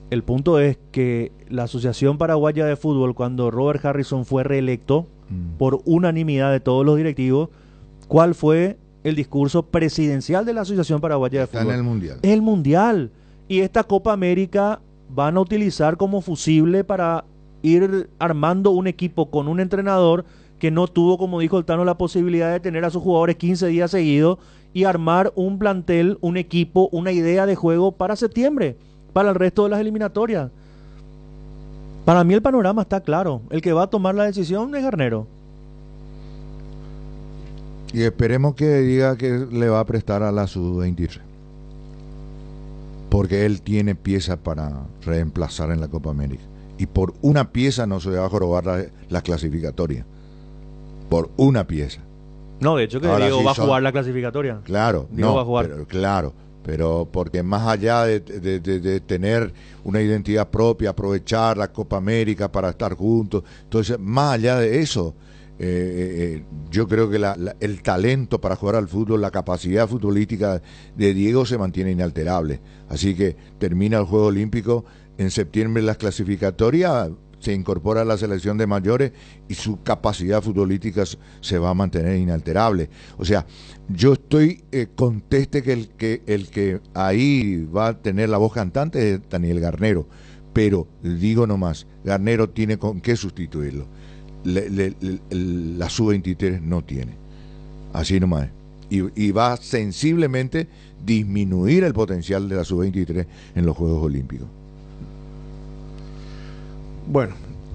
El punto es que la Asociación Paraguaya de Fútbol, cuando Robert Harrison fue reelecto por unanimidad de todos los directivos, ¿cuál fue el discurso presidencial de la Asociación Paraguaya de Fútbol? Está en el Mundial. El Mundial. Y esta Copa América van a utilizar como fusible para ir armando un equipo con un entrenador que no tuvo, como dijo el Tano, la posibilidad de tener a sus jugadores 15 días seguidos y armar un plantel, un equipo, una idea de juego para septiembre, para el resto de las eliminatorias. Para mí el panorama está claro. El que va a tomar la decisión es Garnero. Y esperemos que diga que le va a prestar a la sub-23. Porque él tiene piezas para reemplazar en la Copa América. Y por una pieza no se va a jorobar la clasificatoria. Por una pieza. No, de hecho que Ahora Diego sí va a jugar la clasificatoria. Claro, Diego no, va a jugar. Pero porque más allá de tener una identidad propia, aprovechar la Copa América para estar juntos, entonces más allá de eso, yo creo que el talento para jugar al fútbol, la capacidad futbolística de Diego se mantiene inalterable. Así que termina el Juego Olímpico, en septiembre las clasificatorias, se incorpora a la selección de mayores y su capacidad futbolística se va a mantener inalterable. O sea, yo estoy conteste que el que ahí va a tener la voz cantante es Daniel Garnero, pero digo nomás, Garnero tiene con qué sustituirlo. La sub-23 no tiene. Así nomás. Y va a sensiblemente disminuir el potencial de la sub-23 en los Juegos Olímpicos. Bueno,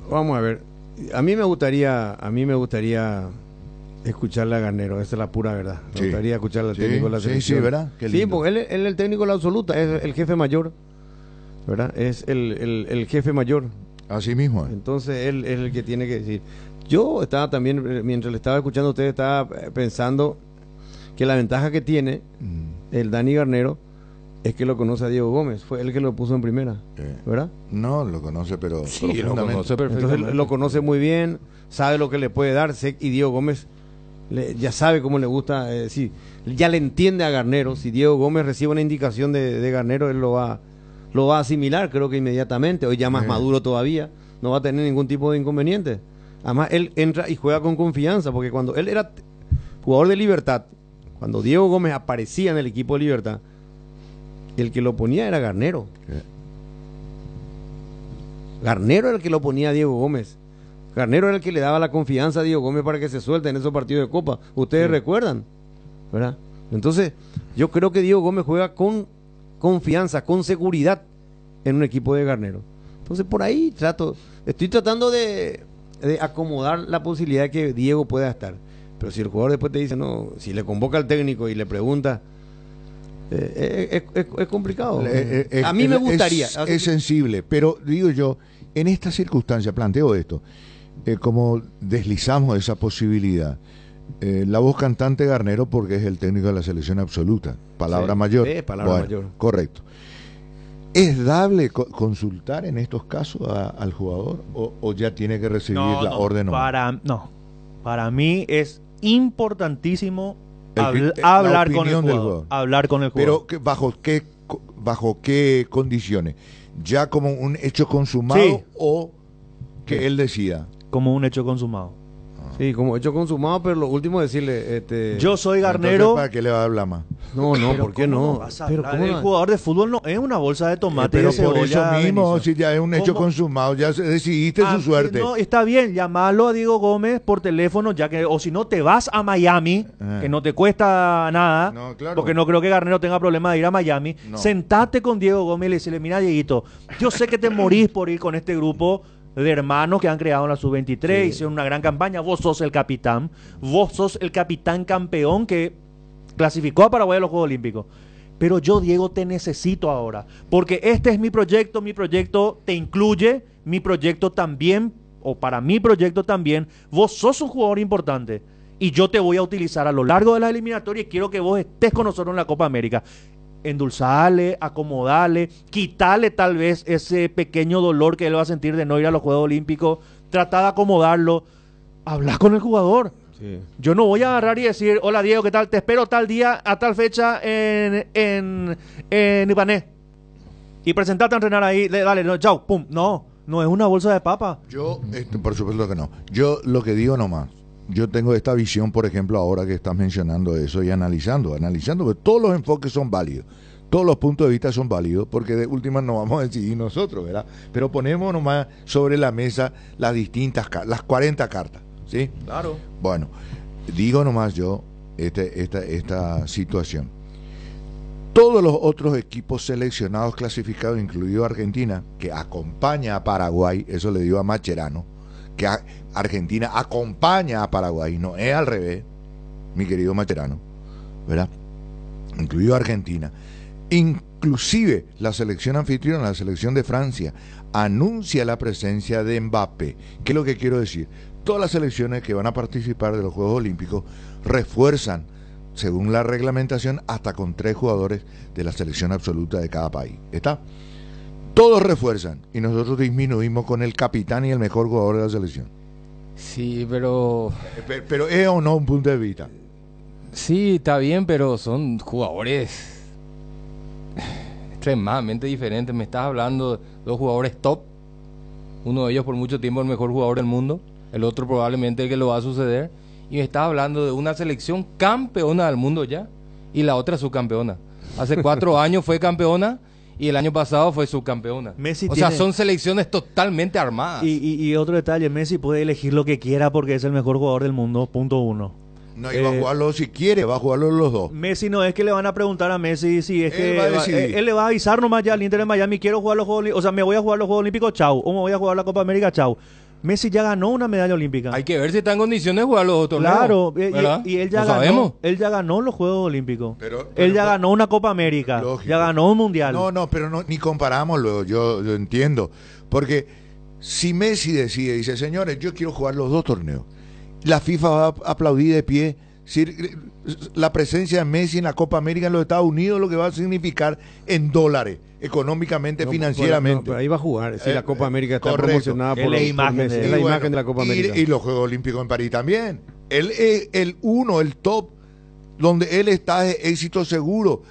vamos a ver. A mí me gustaría escucharle a Garnero, esa es la pura verdad. Me gustaría escucharle al técnico de la selección. Sí, ¿verdad? Sí, porque él es el técnico de la absoluta, es el jefe mayor, ¿verdad? Es el jefe mayor. Así mismo. Entonces él es el que tiene que decir. Yo estaba también, mientras le estaba escuchando a usted, estaba pensando que la ventaja que tiene el Dani Garnero es que lo conoce a Diego Gómez, fue él que lo puso en primera, ¿verdad? No, lo conoce, pero sí, lo conoce perfectamente. Entonces lo conoce muy bien, sabe lo que le puede dar, y Diego Gómez ya sabe cómo le gusta, ya le entiende a Garnero. Si Diego Gómez recibe una indicación de Garnero, él lo va a asimilar, creo que inmediatamente, hoy ya más maduro todavía, no va a tener ningún tipo de inconveniente. Además, él entra y juega con confianza, porque cuando él era jugador de Libertad, cuando Diego Gómez aparecía en el equipo de Libertad, el que lo ponía era Garnero. Garnero era el que lo ponía a Diego Gómez. Garnero era el que le daba la confianza a Diego Gómez para que se suelte en esos partidos de Copa. Ustedes recuerdan, ¿verdad? Entonces, yo creo que Diego Gómez juega con confianza, con seguridad en un equipo de Garnero. Entonces, por ahí estoy tratando de acomodar la posibilidad de que Diego pueda estar. Pero si el jugador después te dice, no, si le convoca al técnico y le pregunta, es complicado. A mí me gustaría. Es sensible, pero digo yo, en esta circunstancia, planteo esto, como deslizamos esa posibilidad. La voz cantante Garnero porque es el técnico de la selección absoluta. Palabra mayor. Palabra mayor. Correcto. ¿Es dable consultar en estos casos al jugador o ya tiene que recibir la orden? Para mí es importantísimo hablar con el jugador. Hablar con el jugador. Pero ¿bajo qué condiciones? ¿Ya como un hecho consumado o que él decida? Como un hecho consumado. Sí, como hecho consumado, pero lo último es decirle... Yo soy Garnero. Entonces, ¿para qué le va a hablar más? No, Pero ¿por qué ¿cómo no? vas a Pero hablar? ¿cómo El no? jugador de fútbol no es una bolsa de tomate Pero y de por eso cebolla, mismo, Benicio. si ya es un hecho ¿Cómo? consumado, ya decidiste su suerte. No, está bien, llamarlo a Diego Gómez por teléfono, ya que, o si no, te vas a Miami, que no te cuesta nada, No, claro. porque no creo que Garnero tenga problema de ir a Miami. No. Sentate con Diego Gómez y le decirle, mira, Dieguito, yo sé que te morís por ir con este grupo de hermanos que han creado en la Sub-23, hicieron una gran campaña, vos sos el capitán campeón que clasificó a Paraguay a los Juegos Olímpicos. Pero yo, Diego, te necesito ahora, porque este es mi proyecto te incluye, mi proyecto también, o para mi proyecto también, vos sos un jugador importante y yo te voy a utilizar a lo largo de la eliminatoria y quiero que vos estés con nosotros en la Copa América. Endulzarle, acomodarle, quitarle tal vez ese pequeño dolor que él va a sentir de no ir a los Juegos Olímpicos, tratar de acomodarlo, hablar con el jugador. Sí. Yo no voy a agarrar y decir, hola Diego, ¿qué tal? Te espero tal día, a tal fecha en Ibané. Y presentarte a entrenar ahí, dale, no, chao, pum. No es una bolsa de papa. Yo, por supuesto que no. Yo lo que digo nomás, yo tengo esta visión, por ejemplo, ahora que estás mencionando eso y analizando, porque todos los enfoques son válidos, todos los puntos de vista son válidos, porque de última no vamos a decidir nosotros, ¿verdad? Pero ponemos nomás sobre la mesa las distintas, las 40 cartas, ¿sí? Claro. Bueno, digo nomás yo esta situación. Todos los otros equipos seleccionados clasificados, incluido Argentina, que acompaña a Paraguay, eso le digo a Macherano, que Argentina acompaña a Paraguay, no es al revés, mi querido Macherano, ¿verdad? Incluido Argentina. Inclusive la selección anfitriona, la selección de Francia, anuncia la presencia de Mbappé. ¿Qué es lo que quiero decir? Todas las selecciones que van a participar de los Juegos Olímpicos refuerzan, según la reglamentación, hasta con 3 jugadores de la selección absoluta de cada país. ¿Está? Todos refuerzan y nosotros disminuimos con el capitán y el mejor jugador de la selección. Sí, pero... Pero ¿es o no un punto de vista? Sí, está bien, pero son jugadores extremadamente diferentes. Me estás hablando de 2 jugadores top. Uno de ellos por mucho tiempo el mejor jugador del mundo. El otro probablemente el que lo va a suceder. Y me estás hablando de una selección campeona del mundo ya. Y la otra subcampeona. Hace 4 años fue campeona. Y el año pasado fue subcampeona. Messi sea, son selecciones totalmente armadas. Y otro detalle, Messi puede elegir lo que quiera porque es el mejor jugador del mundo, punto 1. No, y va a jugarlo si quiere, va a jugarlo los dos. Messi no es que le van a preguntar a Messi si es Él va a decidir. él le va a avisar nomás ya al Inter de Miami, quiero jugar los Juegos Olímpicos, o sea, me voy a jugar los Juegos Olímpicos, chau, o me voy a jugar la Copa América, chau. Messi ya ganó una medalla olímpica. Hay que ver si está en condiciones de jugar los dos torneos. Claro, ¿verdad? y él ya ¿Lo ganó. sabemos? Él ya ganó los Juegos Olímpicos. Pero él ya ganó una Copa América. Lógico. Ya ganó un Mundial. No, pero ni comparamos luego, yo entiendo. Porque si Messi decide, dice, señores, yo quiero jugar los 2 torneos, la FIFA va a aplaudir de pie. La presencia de Messi en la Copa América en los Estados Unidos, lo que va a significar en dólares, económicamente, financieramente. Pero ahí va a jugar. Si la Copa América está correcto. promocionada por Es la imagen Messi. de- Es la Y bueno, imagen de la Copa América. Y los Juegos Olímpicos en París también. Él es el uno, el top, donde él está es éxito seguro.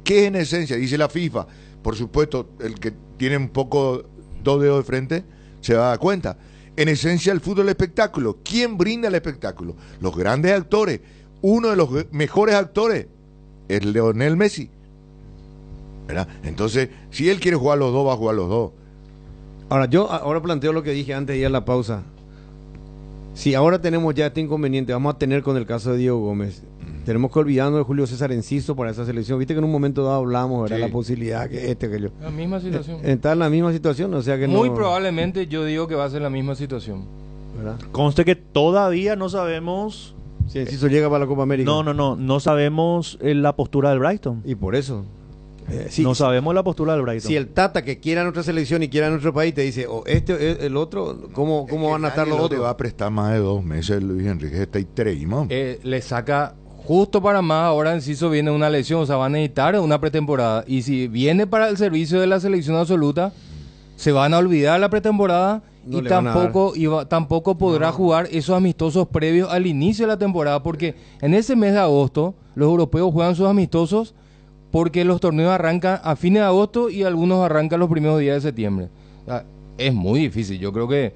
¿Qué es en esencia? Dice la FIFA. Por supuesto, el que tiene un poco 2 dedos de frente se va a dar cuenta. En esencia, el fútbol es espectáculo. ¿Quién brinda el espectáculo? Los grandes actores. Uno de los mejores actores es Lionel Messi, ¿verdad? Entonces, si él quiere jugar los dos, va a jugar los dos. Ahora, yo planteo lo que dije antes de ir a la pausa. Si ahora tenemos ya este inconveniente, vamos a tener con el caso de Diego Gómez. Tenemos que olvidarnos de Julio César Enciso para esa selección. Viste que en un momento dado hablamos, ¿verdad? Sí. La posibilidad que yo. La misma situación. Está en la misma situación, o sea que Muy no... probablemente yo digo que va a ser la misma situación. ¿verdad? Conste que todavía no sabemos. Si Enciso llega para la Copa América. No sabemos la postura del Brighton. Y por eso. No sabemos la postura del Brighton. Si el Tata que quiera nuestra selección y quiera nuestro país te dice, o el otro, ¿cómo van a estar los Te otros? va a prestar más de 2 meses Luis Enrique, está ahí treimo. Le saca justo para más. Ahora Enciso viene una lesión, o sea, va a necesitar una pretemporada. Y si viene para el servicio de la selección absoluta, se van a olvidar la pretemporada. No Y le van a tampoco podrá jugar esos amistosos previos al inicio de la temporada, porque en ese mes de agosto los europeos juegan sus amistosos porque los torneos arrancan a fines de agosto y algunos arrancan los primeros días de septiembre. O sea, es muy difícil. Yo creo que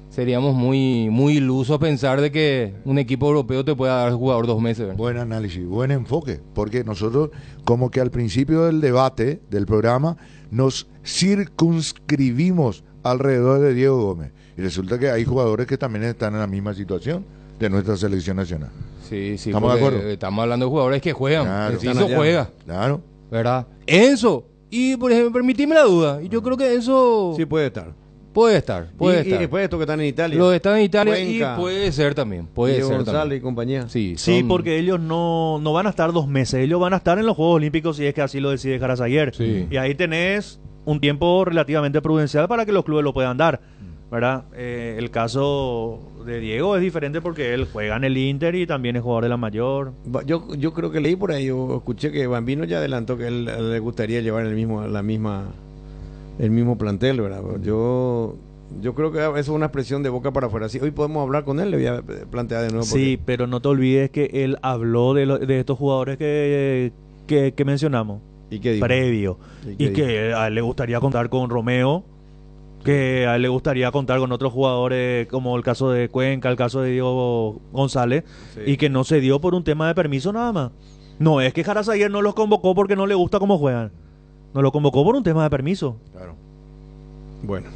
seríamos muy ilusos pensar de que un equipo europeo te pueda dar jugador 2 meses. ¿verdad? Buen análisis, buen enfoque, porque nosotros como que al principio del debate del programa nos circunscribimos alrededor de Diego Gómez y resulta que hay jugadores que también están en la misma situación de nuestra selección nacional. Sí, ¿Estamos de acuerdo? Estamos hablando de jugadores que juegan. Claro. Enciso juega. Claro. ¿Verdad? Enzo. Y por ejemplo, permitime la duda. Y yo creo que Enzo Sí, puede estar. puede estar. Y después de estos que están en Italia. Los están en Italia Cuenca, y puede ser también. Puede Diego ser González también. y compañía. Sí, Sí, son- porque ellos no van a estar 2 meses, ellos van a estar en los Juegos Olímpicos si es que así lo decide Jarasayer. Sí. Y ahí tenés un tiempo relativamente prudencial para que los clubes lo puedan dar, ¿verdad? El caso de Diego es diferente porque él juega en el Inter y también es jugador de la mayor. Yo creo que leí por ahí, o escuché que Bambino ya adelantó que él le gustaría llevar el mismo plantel, ¿verdad? Yo creo que eso es una expresión de boca para afuera. Sí, hoy podemos hablar con él, le voy a plantear de nuevo. Sí, pero no te olvides que él habló de estos jugadores que mencionamos. ¿Y qué dijo? Previo. ¿Y qué que a él le gustaría contar con Romeo, que a él le gustaría contar con otros jugadores como el caso de Cuenca, el caso de Diego González, Sí. y que no se dio por un tema de permiso nada más. No es que Jarasayer no los convocó porque no le gusta cómo juegan. No lo convocó por un tema de permiso. Claro. Bueno,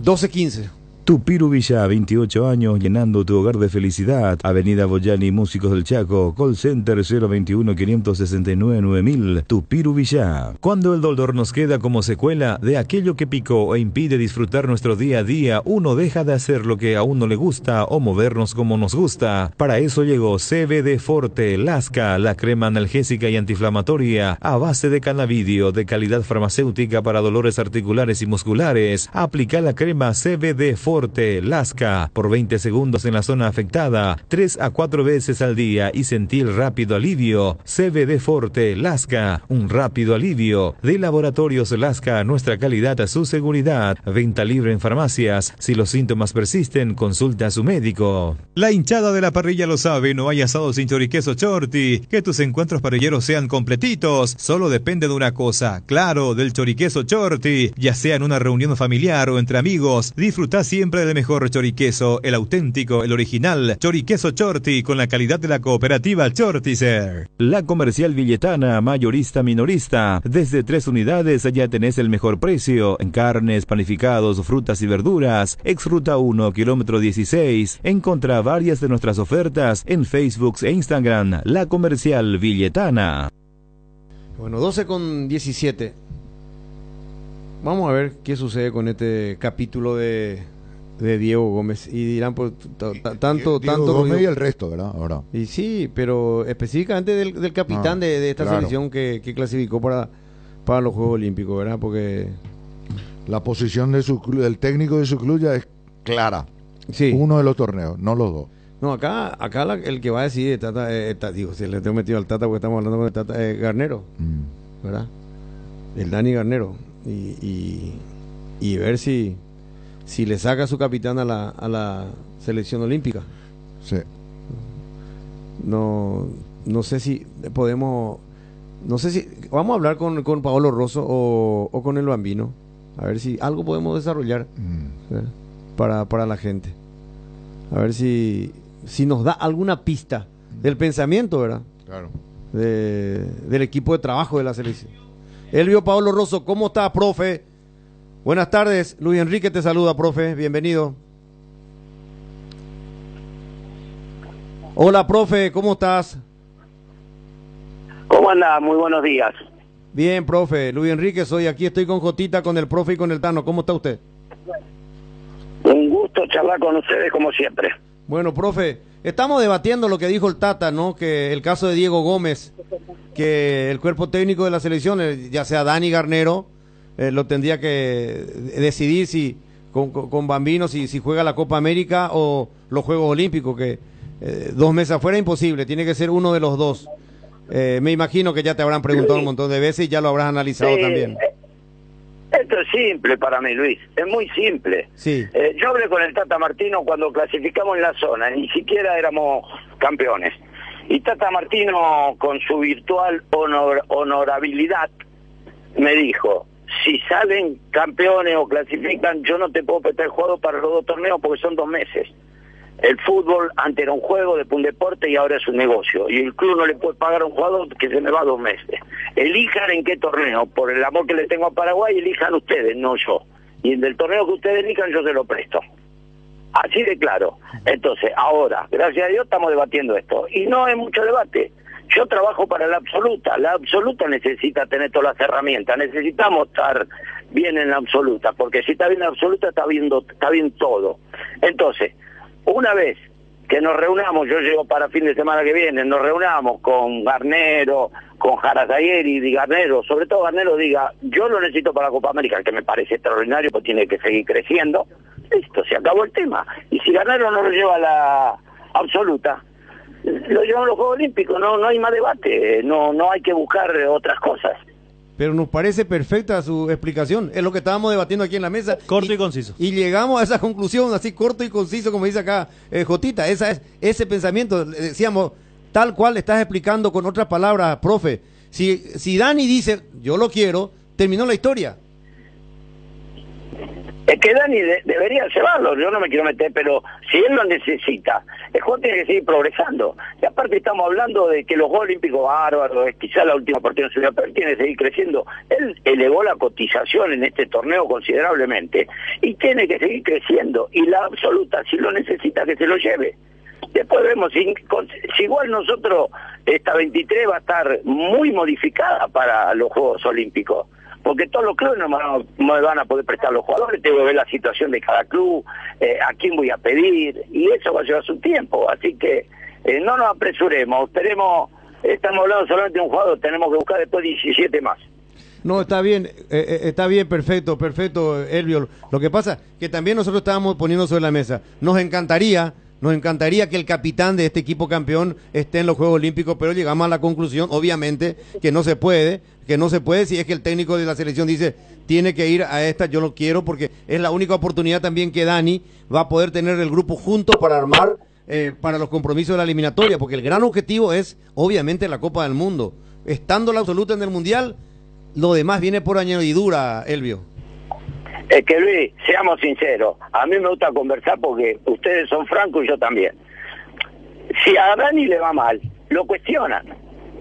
12:15. Tupiru Villa, 28 años, llenando tu hogar de felicidad. Avenida Boyani, Músicos del Chaco. Call Center 021-569-9000. Tupiru Villa. Cuando el dolor nos queda como secuela de aquello que picó e impide disfrutar nuestro día a día, uno deja de hacer lo que a uno le gusta o movernos como nos gusta. Para eso llegó CBD Forte Lasca, la crema analgésica y antiinflamatoria a base de cannabidio de calidad farmacéutica para dolores articulares y musculares. Aplica la crema CBD Forte Lasca por 20 segundos en la zona afectada, 3 a 4 veces al día y sentir rápido alivio. CBD Forte Lasca, un rápido alivio. De Laboratorios Lasca, nuestra calidad a su seguridad. Venta libre en farmacias. Si los síntomas persisten, consulta a su médico. La hinchada de la parrilla lo sabe, no hay asado sin choriqueso Chorti. Que tus encuentros parrilleros sean completitos, solo depende de una cosa, claro, del choriqueso Chorti. Ya sea en una reunión familiar o entre amigos, disfruta siempre del mejor choriqueso, el auténtico, el original, choriqueso Chorti, con la calidad de la cooperativa Chortizer. La Comercial Villetana, mayorista minorista, desde 3 unidades ya tenés el mejor precio, en carnes, panificados, frutas y verduras. Ex Ruta 1, kilómetro 16, encontrá varias de nuestras ofertas en Facebook e Instagram. La Comercial Villetana. Bueno, 12:17. Vamos a ver qué sucede con este capítulo de Diego Gómez. Y dirán, pues, tanto Gómez y el resto, ¿verdad? Ahora. Y sí, pero específicamente del capitán de esta claro. selección que clasificó para los Juegos Olímpicos, ¿verdad? Porque la posición de su club, del técnico de su club ya es clara. Sí. Uno de los torneos, no los dos. No, acá el que va a decidir, digo, si le tengo metido al Tata porque estamos hablando con el Tata, Garnero, ¿verdad? El Dani Garnero. Y ver si le saca a su capitán a la selección olímpica. Sí. No sé si podemos, no sé si vamos a hablar con Paolo Rosso o con el Bambino, a ver si algo podemos desarrollar para la gente, a ver si nos da alguna pista del pensamiento, ¿verdad? Claro. Del equipo de trabajo de la selección. Elvio Paolo Rosso, ¿cómo está, profe? Buenas tardes, Luis Enrique te saluda, profe, bienvenido. Hola, profe, ¿cómo estás? ¿Cómo anda? Muy buenos días. Bien, profe, Luis Enrique, estoy con Jotita, con el profe y con el Tano. ¿Cómo está usted? Un gusto charlar con ustedes como siempre. Bueno, profe, estamos debatiendo lo que dijo el Tata, ¿no? Que el caso de Diego Gómez, que el cuerpo técnico de la selección, ya sea Dani Garnero, lo tendría que decidir si con Bambino si juega la Copa América o los Juegos Olímpicos, que 2 meses afuera es imposible, tiene que ser uno de los dos. Me imagino que ya te habrán preguntado un montón de veces y ya lo habrás analizado también. Esto es simple para mí, Luis, es muy simple. Sí. Yo hablé con el Tata Martino cuando clasificamos en la zona, ni siquiera éramos campeones. Y Tata Martino, con su virtual honorabilidad, me dijo, si salen campeones o clasifican, yo no te puedo prestar el juego para los 2 torneos porque son 2 meses. El fútbol antes era un juego, después un deporte y ahora es un negocio. Y el club no le puede pagar a un jugador que se me va 2 meses. Elijan en qué torneo. Por el amor que le tengo a Paraguay, elijan ustedes, no yo. Y en el torneo que ustedes elijan, yo se lo presto. Así de claro. Entonces, ahora, gracias a Dios, estamos debatiendo esto. Y no hay mucho debate. Yo trabajo para la absoluta. La absoluta necesita tener todas las herramientas. Necesitamos estar bien en la absoluta. Porque si está bien la absoluta, está bien todo. Entonces, una vez que nos reunamos, yo llego para fin de semana que viene, nos reunamos con Garnero, con Jarazayeri y Garnero, sobre todo Garnero diga, yo lo necesito para la Copa América, que me parece extraordinario, pues tiene que seguir creciendo. Listo, se acabó el tema. Y si Garnero no lo lleva a la absoluta, lo llevan a los Juegos Olímpicos, no hay más debate, no hay que buscar otras cosas. Pero nos parece perfecta su explicación, es lo que estábamos debatiendo aquí en la mesa. Corto y conciso. Y llegamos a esa conclusión, así corto y conciso, como dice acá Jotita, ese pensamiento, decíamos, tal cual estás explicando con otras palabras, profe. Si Dani dice, yo lo quiero, terminó la historia. Es que Dani debería llevarlo, yo no me quiero meter, pero si él lo necesita, el juego tiene que seguir progresando. Y aparte estamos hablando de que los Juegos Olímpicos bárbaros, es quizá la última oportunidad de su vida, pero él tiene que seguir creciendo. Él elevó la cotización en este torneo considerablemente y tiene que seguir creciendo. Y la absoluta, si lo necesita, que se lo lleve. Después vemos, si igual nosotros, esta 23 va a estar muy modificada para los Juegos Olímpicos. Porque todos los clubes no me van a poder prestar los jugadores, tengo que ver la situación de cada club, a quién voy a pedir, y eso va a llevar su tiempo, así que no nos apresuremos, esperemos, estamos hablando solamente de un jugador, tenemos que buscar después 17 más. No, está bien, perfecto, Elvio. Lo que pasa que también nosotros estábamos poniendo sobre la mesa, nos encantaría que el capitán de este equipo campeón esté en los Juegos Olímpicos, pero llegamos a la conclusión, obviamente, que no se puede si es que el técnico de la selección dice, tiene que ir a esta, yo lo quiero, porque es la única oportunidad también que Dani va a poder tener el grupo juntos para armar para los compromisos de la eliminatoria, porque el gran objetivo es, obviamente, la Copa del Mundo. Estando la absoluta en el Mundial, lo demás viene por añadidura, Elvio. Es que Luis, seamos sinceros, a mí me gusta conversar porque ustedes son francos y yo también. Si a Dani le va mal, lo cuestionan.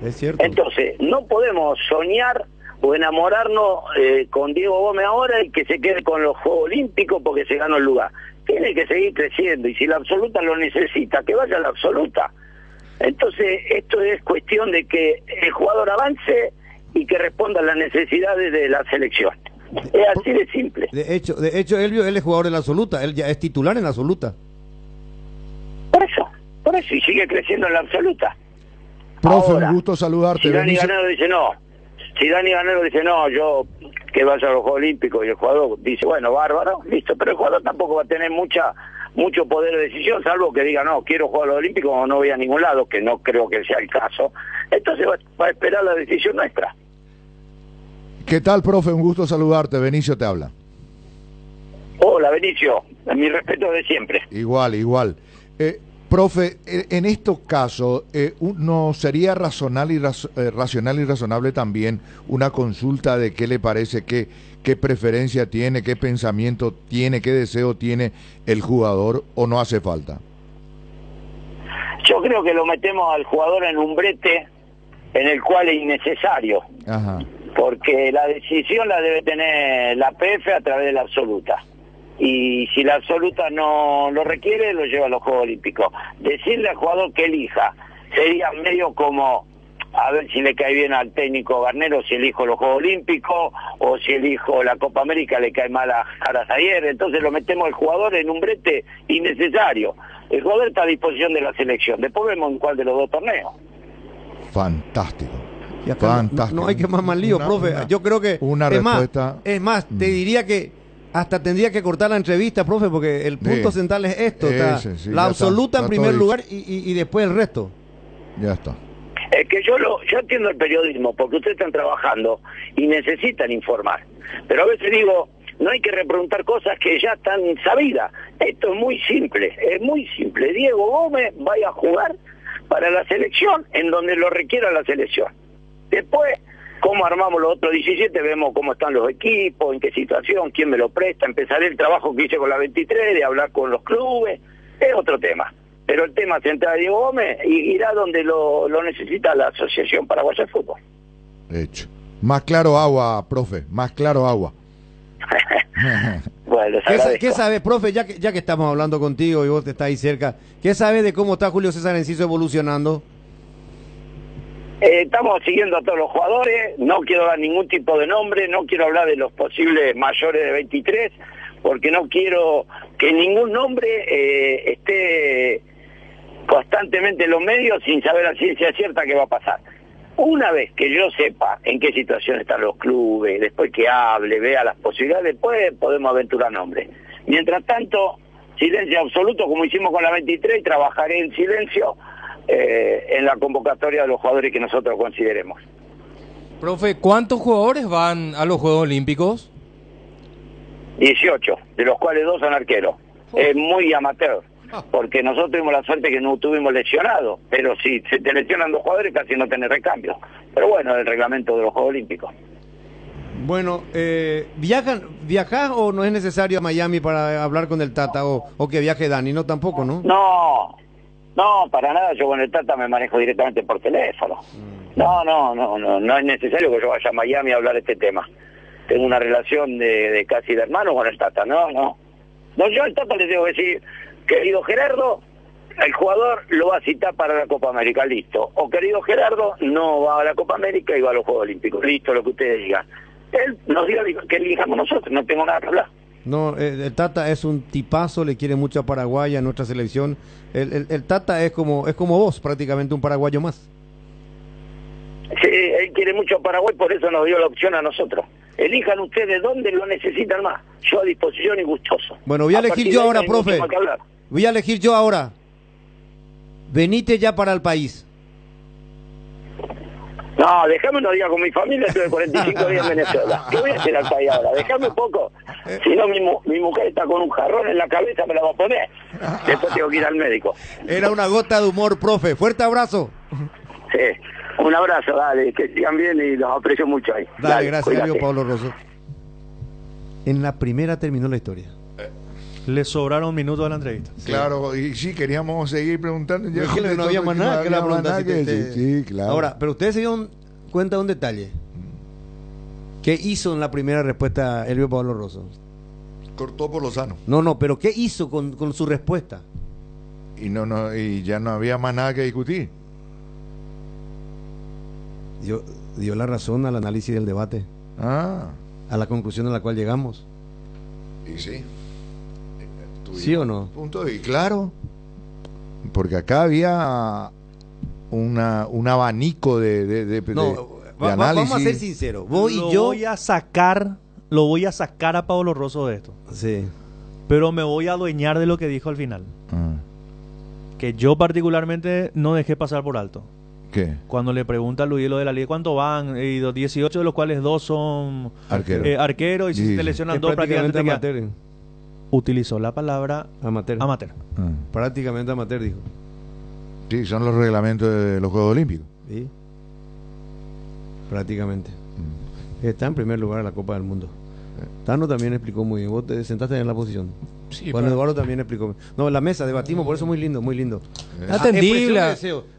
Es cierto. Entonces, no podemos soñar o enamorarnos con Diego Gómez ahora y que se quede con los Juegos Olímpicos porque se ganó el lugar. Tiene que seguir creciendo y si la absoluta lo necesita, que vaya a la absoluta. Entonces, esto es cuestión de que el jugador avance y que responda a las necesidades de la selección. Es así de simple. De hecho, Elvio, él es jugador de la absoluta, él ya es titular en la absoluta. Por eso, y sigue creciendo en la absoluta. Profe, Ahora, un gusto saludarte. Si Dani Garnero dice no, yo que vaya a los Juegos Olímpicos y el jugador dice, bueno, bárbaro, listo, pero el jugador tampoco va a tener mucho poder de decisión, salvo que diga, no, quiero jugar a los Olímpicos o no voy a ningún lado, que no creo que sea el caso. Entonces va a esperar la decisión nuestra. ¿Qué tal, profe? Un gusto saludarte. Benicio te habla. Hola, Benicio. Mi respeto de siempre. Igual. Profe, en estos casos, ¿no sería racional y razonable también una consulta de qué le parece, qué preferencia tiene, qué pensamiento tiene, qué deseo tiene el jugador o no hace falta? Yo creo que lo metemos al jugador en un brete en el cual es innecesario. Ajá. Porque la decisión la debe tener la PF a través de la absoluta. Y si la absoluta no lo requiere, lo lleva a los Juegos Olímpicos. Decirle al jugador que elija sería medio como, a ver si le cae bien al técnico Garnero, si elijo los Juegos Olímpicos, o si elijo la Copa América le cae mal a Jarazayeri. Entonces lo metemos al jugador en un brete innecesario. El jugador está a disposición de la selección. Después vemos en cuál de los 2 torneos. Fantástico. Fantástico. No hay que más lío, profe. Yo creo que una respuesta. Es más, te diría que hasta tendría que cortar la entrevista, profe, porque el punto central es esto. La absoluta en primer lugar y después el resto. Ya está. Es que yo entiendo el periodismo, porque ustedes están trabajando y necesitan informar. Pero a veces digo, no hay que repreguntar cosas que ya están sabidas. Esto es muy simple. Diego Gómez vaya a jugar para la selección en donde lo requiera la selección. Después, cómo armamos los otros 17, vemos cómo están los equipos, en qué situación, quién me lo presta, empezaré el trabajo que hice con la 23, de hablar con los clubes, es otro tema. Pero el tema central de Diego Gómez irá donde lo necesita la Asociación Paraguaya de Fútbol. Hecho. Más claro agua, profe, más claro agua. Bueno, ¿Qué sabe, profe, ya que estamos hablando contigo y vos te estás ahí cerca, qué sabe de cómo está Julio César Enciso evolucionando? Estamos siguiendo a todos los jugadores, no quiero dar ningún tipo de nombre, no quiero hablar de los posibles mayores de 23, porque no quiero que ningún nombre esté constantemente en los medios sin saber a ciencia cierta qué va a pasar. Una vez que yo sepa en qué situación están los clubes, después que hable, vea las posibilidades, después podemos aventurar nombres. Mientras tanto, silencio absoluto, como hicimos con la 23, y trabajaré en silencio en la convocatoria de los jugadores que nosotros consideremos. Profe, ¿cuántos jugadores van a los Juegos Olímpicos? 18, de los cuales 2 son arqueros. Es muy amateur, porque nosotros tuvimos la suerte que no tuvimos lesionados, pero si se te lesionan 2 jugadores casi no tenés recambio. Pero bueno, el reglamento de los Juegos Olímpicos. Bueno, ¿viajás o no es necesario a Miami para hablar con el Tata o que viaje Dani? No, tampoco, ¿no? No, para nada, yo con el Tata me manejo directamente por teléfono. No es necesario que yo vaya a Miami a hablar de este tema. Tengo una relación de casi de hermano con el Tata, no, yo al Tata le tengo que decir, querido Gerardo, el jugador lo va a citar para la Copa América, listo. O querido Gerardo, no va a la Copa América y va a los Juegos Olímpicos, listo, lo que ustedes digan. Él nos diga que elijamos nosotros, no tengo nada que hablar. No, el Tata es un tipazo, le quiere mucho a Paraguay, a nuestra selección. El Tata es como vos, prácticamente un paraguayo más. Sí, él quiere mucho a Paraguay, por eso nos dio la opción a nosotros. Elijan ustedes dónde lo necesitan más. Yo a disposición y gustoso. Bueno, voy a elegir yo ahora, profe. Voy a elegir yo ahora. Venite ya para el país. No, déjame unos días con mi familia, estuve 45 días en Venezuela. ¿Qué voy a hacer al país ahora? Déjame un poco. Si no, mi mujer está con un jarrón en la cabeza, me la va a poner. Después tengo que ir al médico. Era una gota de humor, profe. Fuerte abrazo. Sí, un abrazo, dale, que sigan bien y los aprecio mucho ahí. Dale, gracias, amigo Pablo Rosso. En la primera terminó la historia. Le sobraron minutos de la entrevista. Claro, y sí, queríamos seguir preguntando. Ya no había más nada que la pregunta. Sí, claro. Ahora, pero ustedes se dieron cuenta de un detalle. ¿Qué hizo en la primera respuesta Elvio Pablo Rosso? Cortó por lo sano. No, pero ¿qué hizo con su respuesta? Y ya no había más nada que discutir. Dio la razón al análisis del debate. A la conclusión a la cual llegamos. Y sí. ¿Sí o no? Punto, y claro, porque acá había un abanico de análisis. Vamos a ser sinceros. Voy a sacar a Pablo Rosso de esto. Sí. Pero me voy a adueñar de lo que dijo al final. Que yo particularmente no dejé pasar por alto. ¿Qué? Cuando le pregunta a Luis lo de la liga, ¿cuánto van? Y 18 de los cuales 2 son arqueros y si se lesionan 2 prácticamente amateur. Utilizó la palabra amateur. Prácticamente amateur, dijo. Sí, son los reglamentos de los Juegos Olímpicos. Sí. Prácticamente. Está en primer lugar en la Copa del Mundo. Tano también explicó muy bien. Vos te sentaste en la posición. Sí, Juan Eduardo también explicó. No, en la mesa debatimos, por eso muy lindo, muy lindo. Atendible.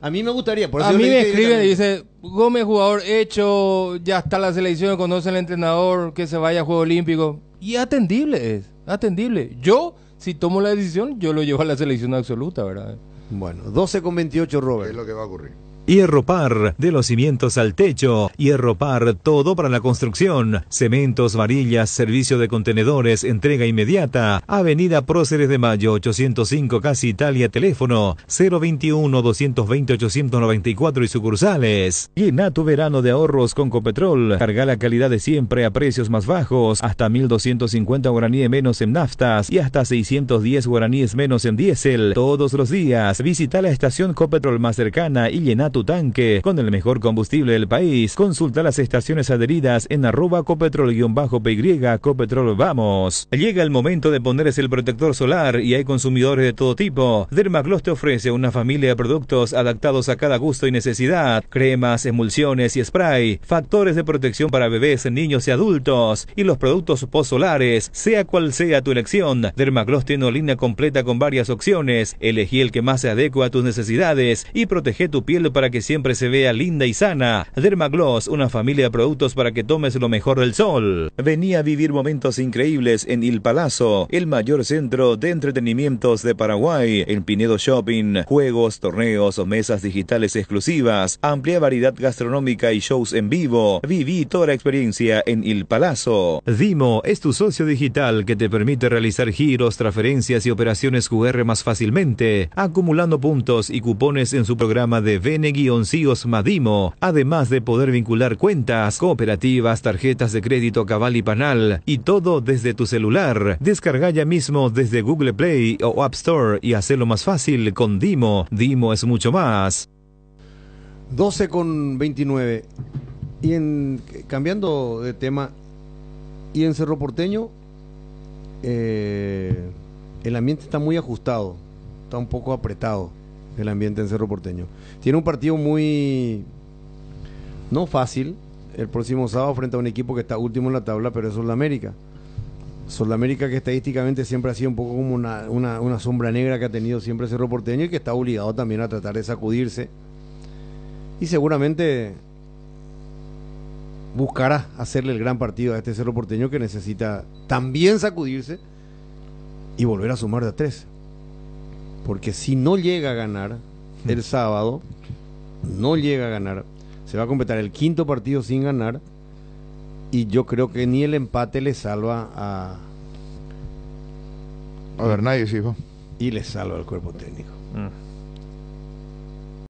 A mí me gustaría. Por eso a mí me escriben y dice, Gómez, jugador hecho, ya está la selección, conoce al entrenador, que se vaya a Juegos Olímpicos. Y atendible es, atendible. Yo, si tomo la decisión, yo lo llevo a la selección absoluta, ¿verdad? Bueno, 12:28, Robert. ¿Qué es lo que va a ocurrir? Hierropar, de los cimientos al techo. Hierropar, todo para la construcción. Cementos, varillas, servicio de contenedores, entrega inmediata. Avenida Próceres de Mayo, 805, Casi Italia, teléfono 021-220-894 y sucursales. Llena tu verano de ahorros con Copetrol. Carga la calidad de siempre a precios más bajos. Hasta 1.250 guaraníes menos en naftas y hasta 610 guaraníes menos en diésel. Todos los días. Visita la estación Copetrol más cercana y llena tu tu tanque con el mejor combustible del país. Consulta las estaciones adheridas en @copetrol_py. Copetrol, vamos. Llega el momento de ponerse el protector solar y hay consumidores de todo tipo. Dermagloss te ofrece una familia de productos adaptados a cada gusto y necesidad. Cremas, emulsiones y spray. Factores de protección para bebés, niños y adultos. Y los productos post-solares. Sea cual sea tu elección, Dermagloss tiene una línea completa con varias opciones. Elegí el que más se adecua a tus necesidades y protege tu piel para que siempre se vea linda y sana. Dermagloss, una familia de productos para que tomes lo mejor del sol. Vení a vivir momentos increíbles en Il Palazzo, el mayor centro de entretenimientos de Paraguay. En Pinedo Shopping, juegos, torneos o mesas digitales exclusivas, amplia variedad gastronómica y shows en vivo. Viví toda la experiencia en Il Palazzo. Dimo es tu socio digital que te permite realizar giros, transferencias y operaciones QR más fácilmente, acumulando puntos y cupones en su programa de Bene-CIOS Madimo, además de poder vincular cuentas, cooperativas, tarjetas de crédito Cabal y Panal, y todo desde tu celular. Descarga ya mismo desde Google Play o App Store y hacelo más fácil con Dimo. Dimo es mucho más. 12:29. Y cambiando de tema, y en Cerro Porteño el ambiente está muy ajustado, está un poco apretado el ambiente en Cerro Porteño. Tiene un partido muy no fácil el próximo sábado frente a un equipo que está último en la tabla, pero es Sol América. Sol América, que estadísticamente siempre ha sido un poco como una sombra negra que ha tenido siempre Cerro Porteño y que está obligado también a tratar de sacudirse. Y seguramente buscará hacerle el gran partido a este Cerro Porteño, que necesita también sacudirse y volver a sumar de a 3. Porque si no llega a ganar el sábado, se va a completar el quinto partido sin ganar, y yo creo que ni el empate le salva a Bernay, sí, y le salva al cuerpo técnico.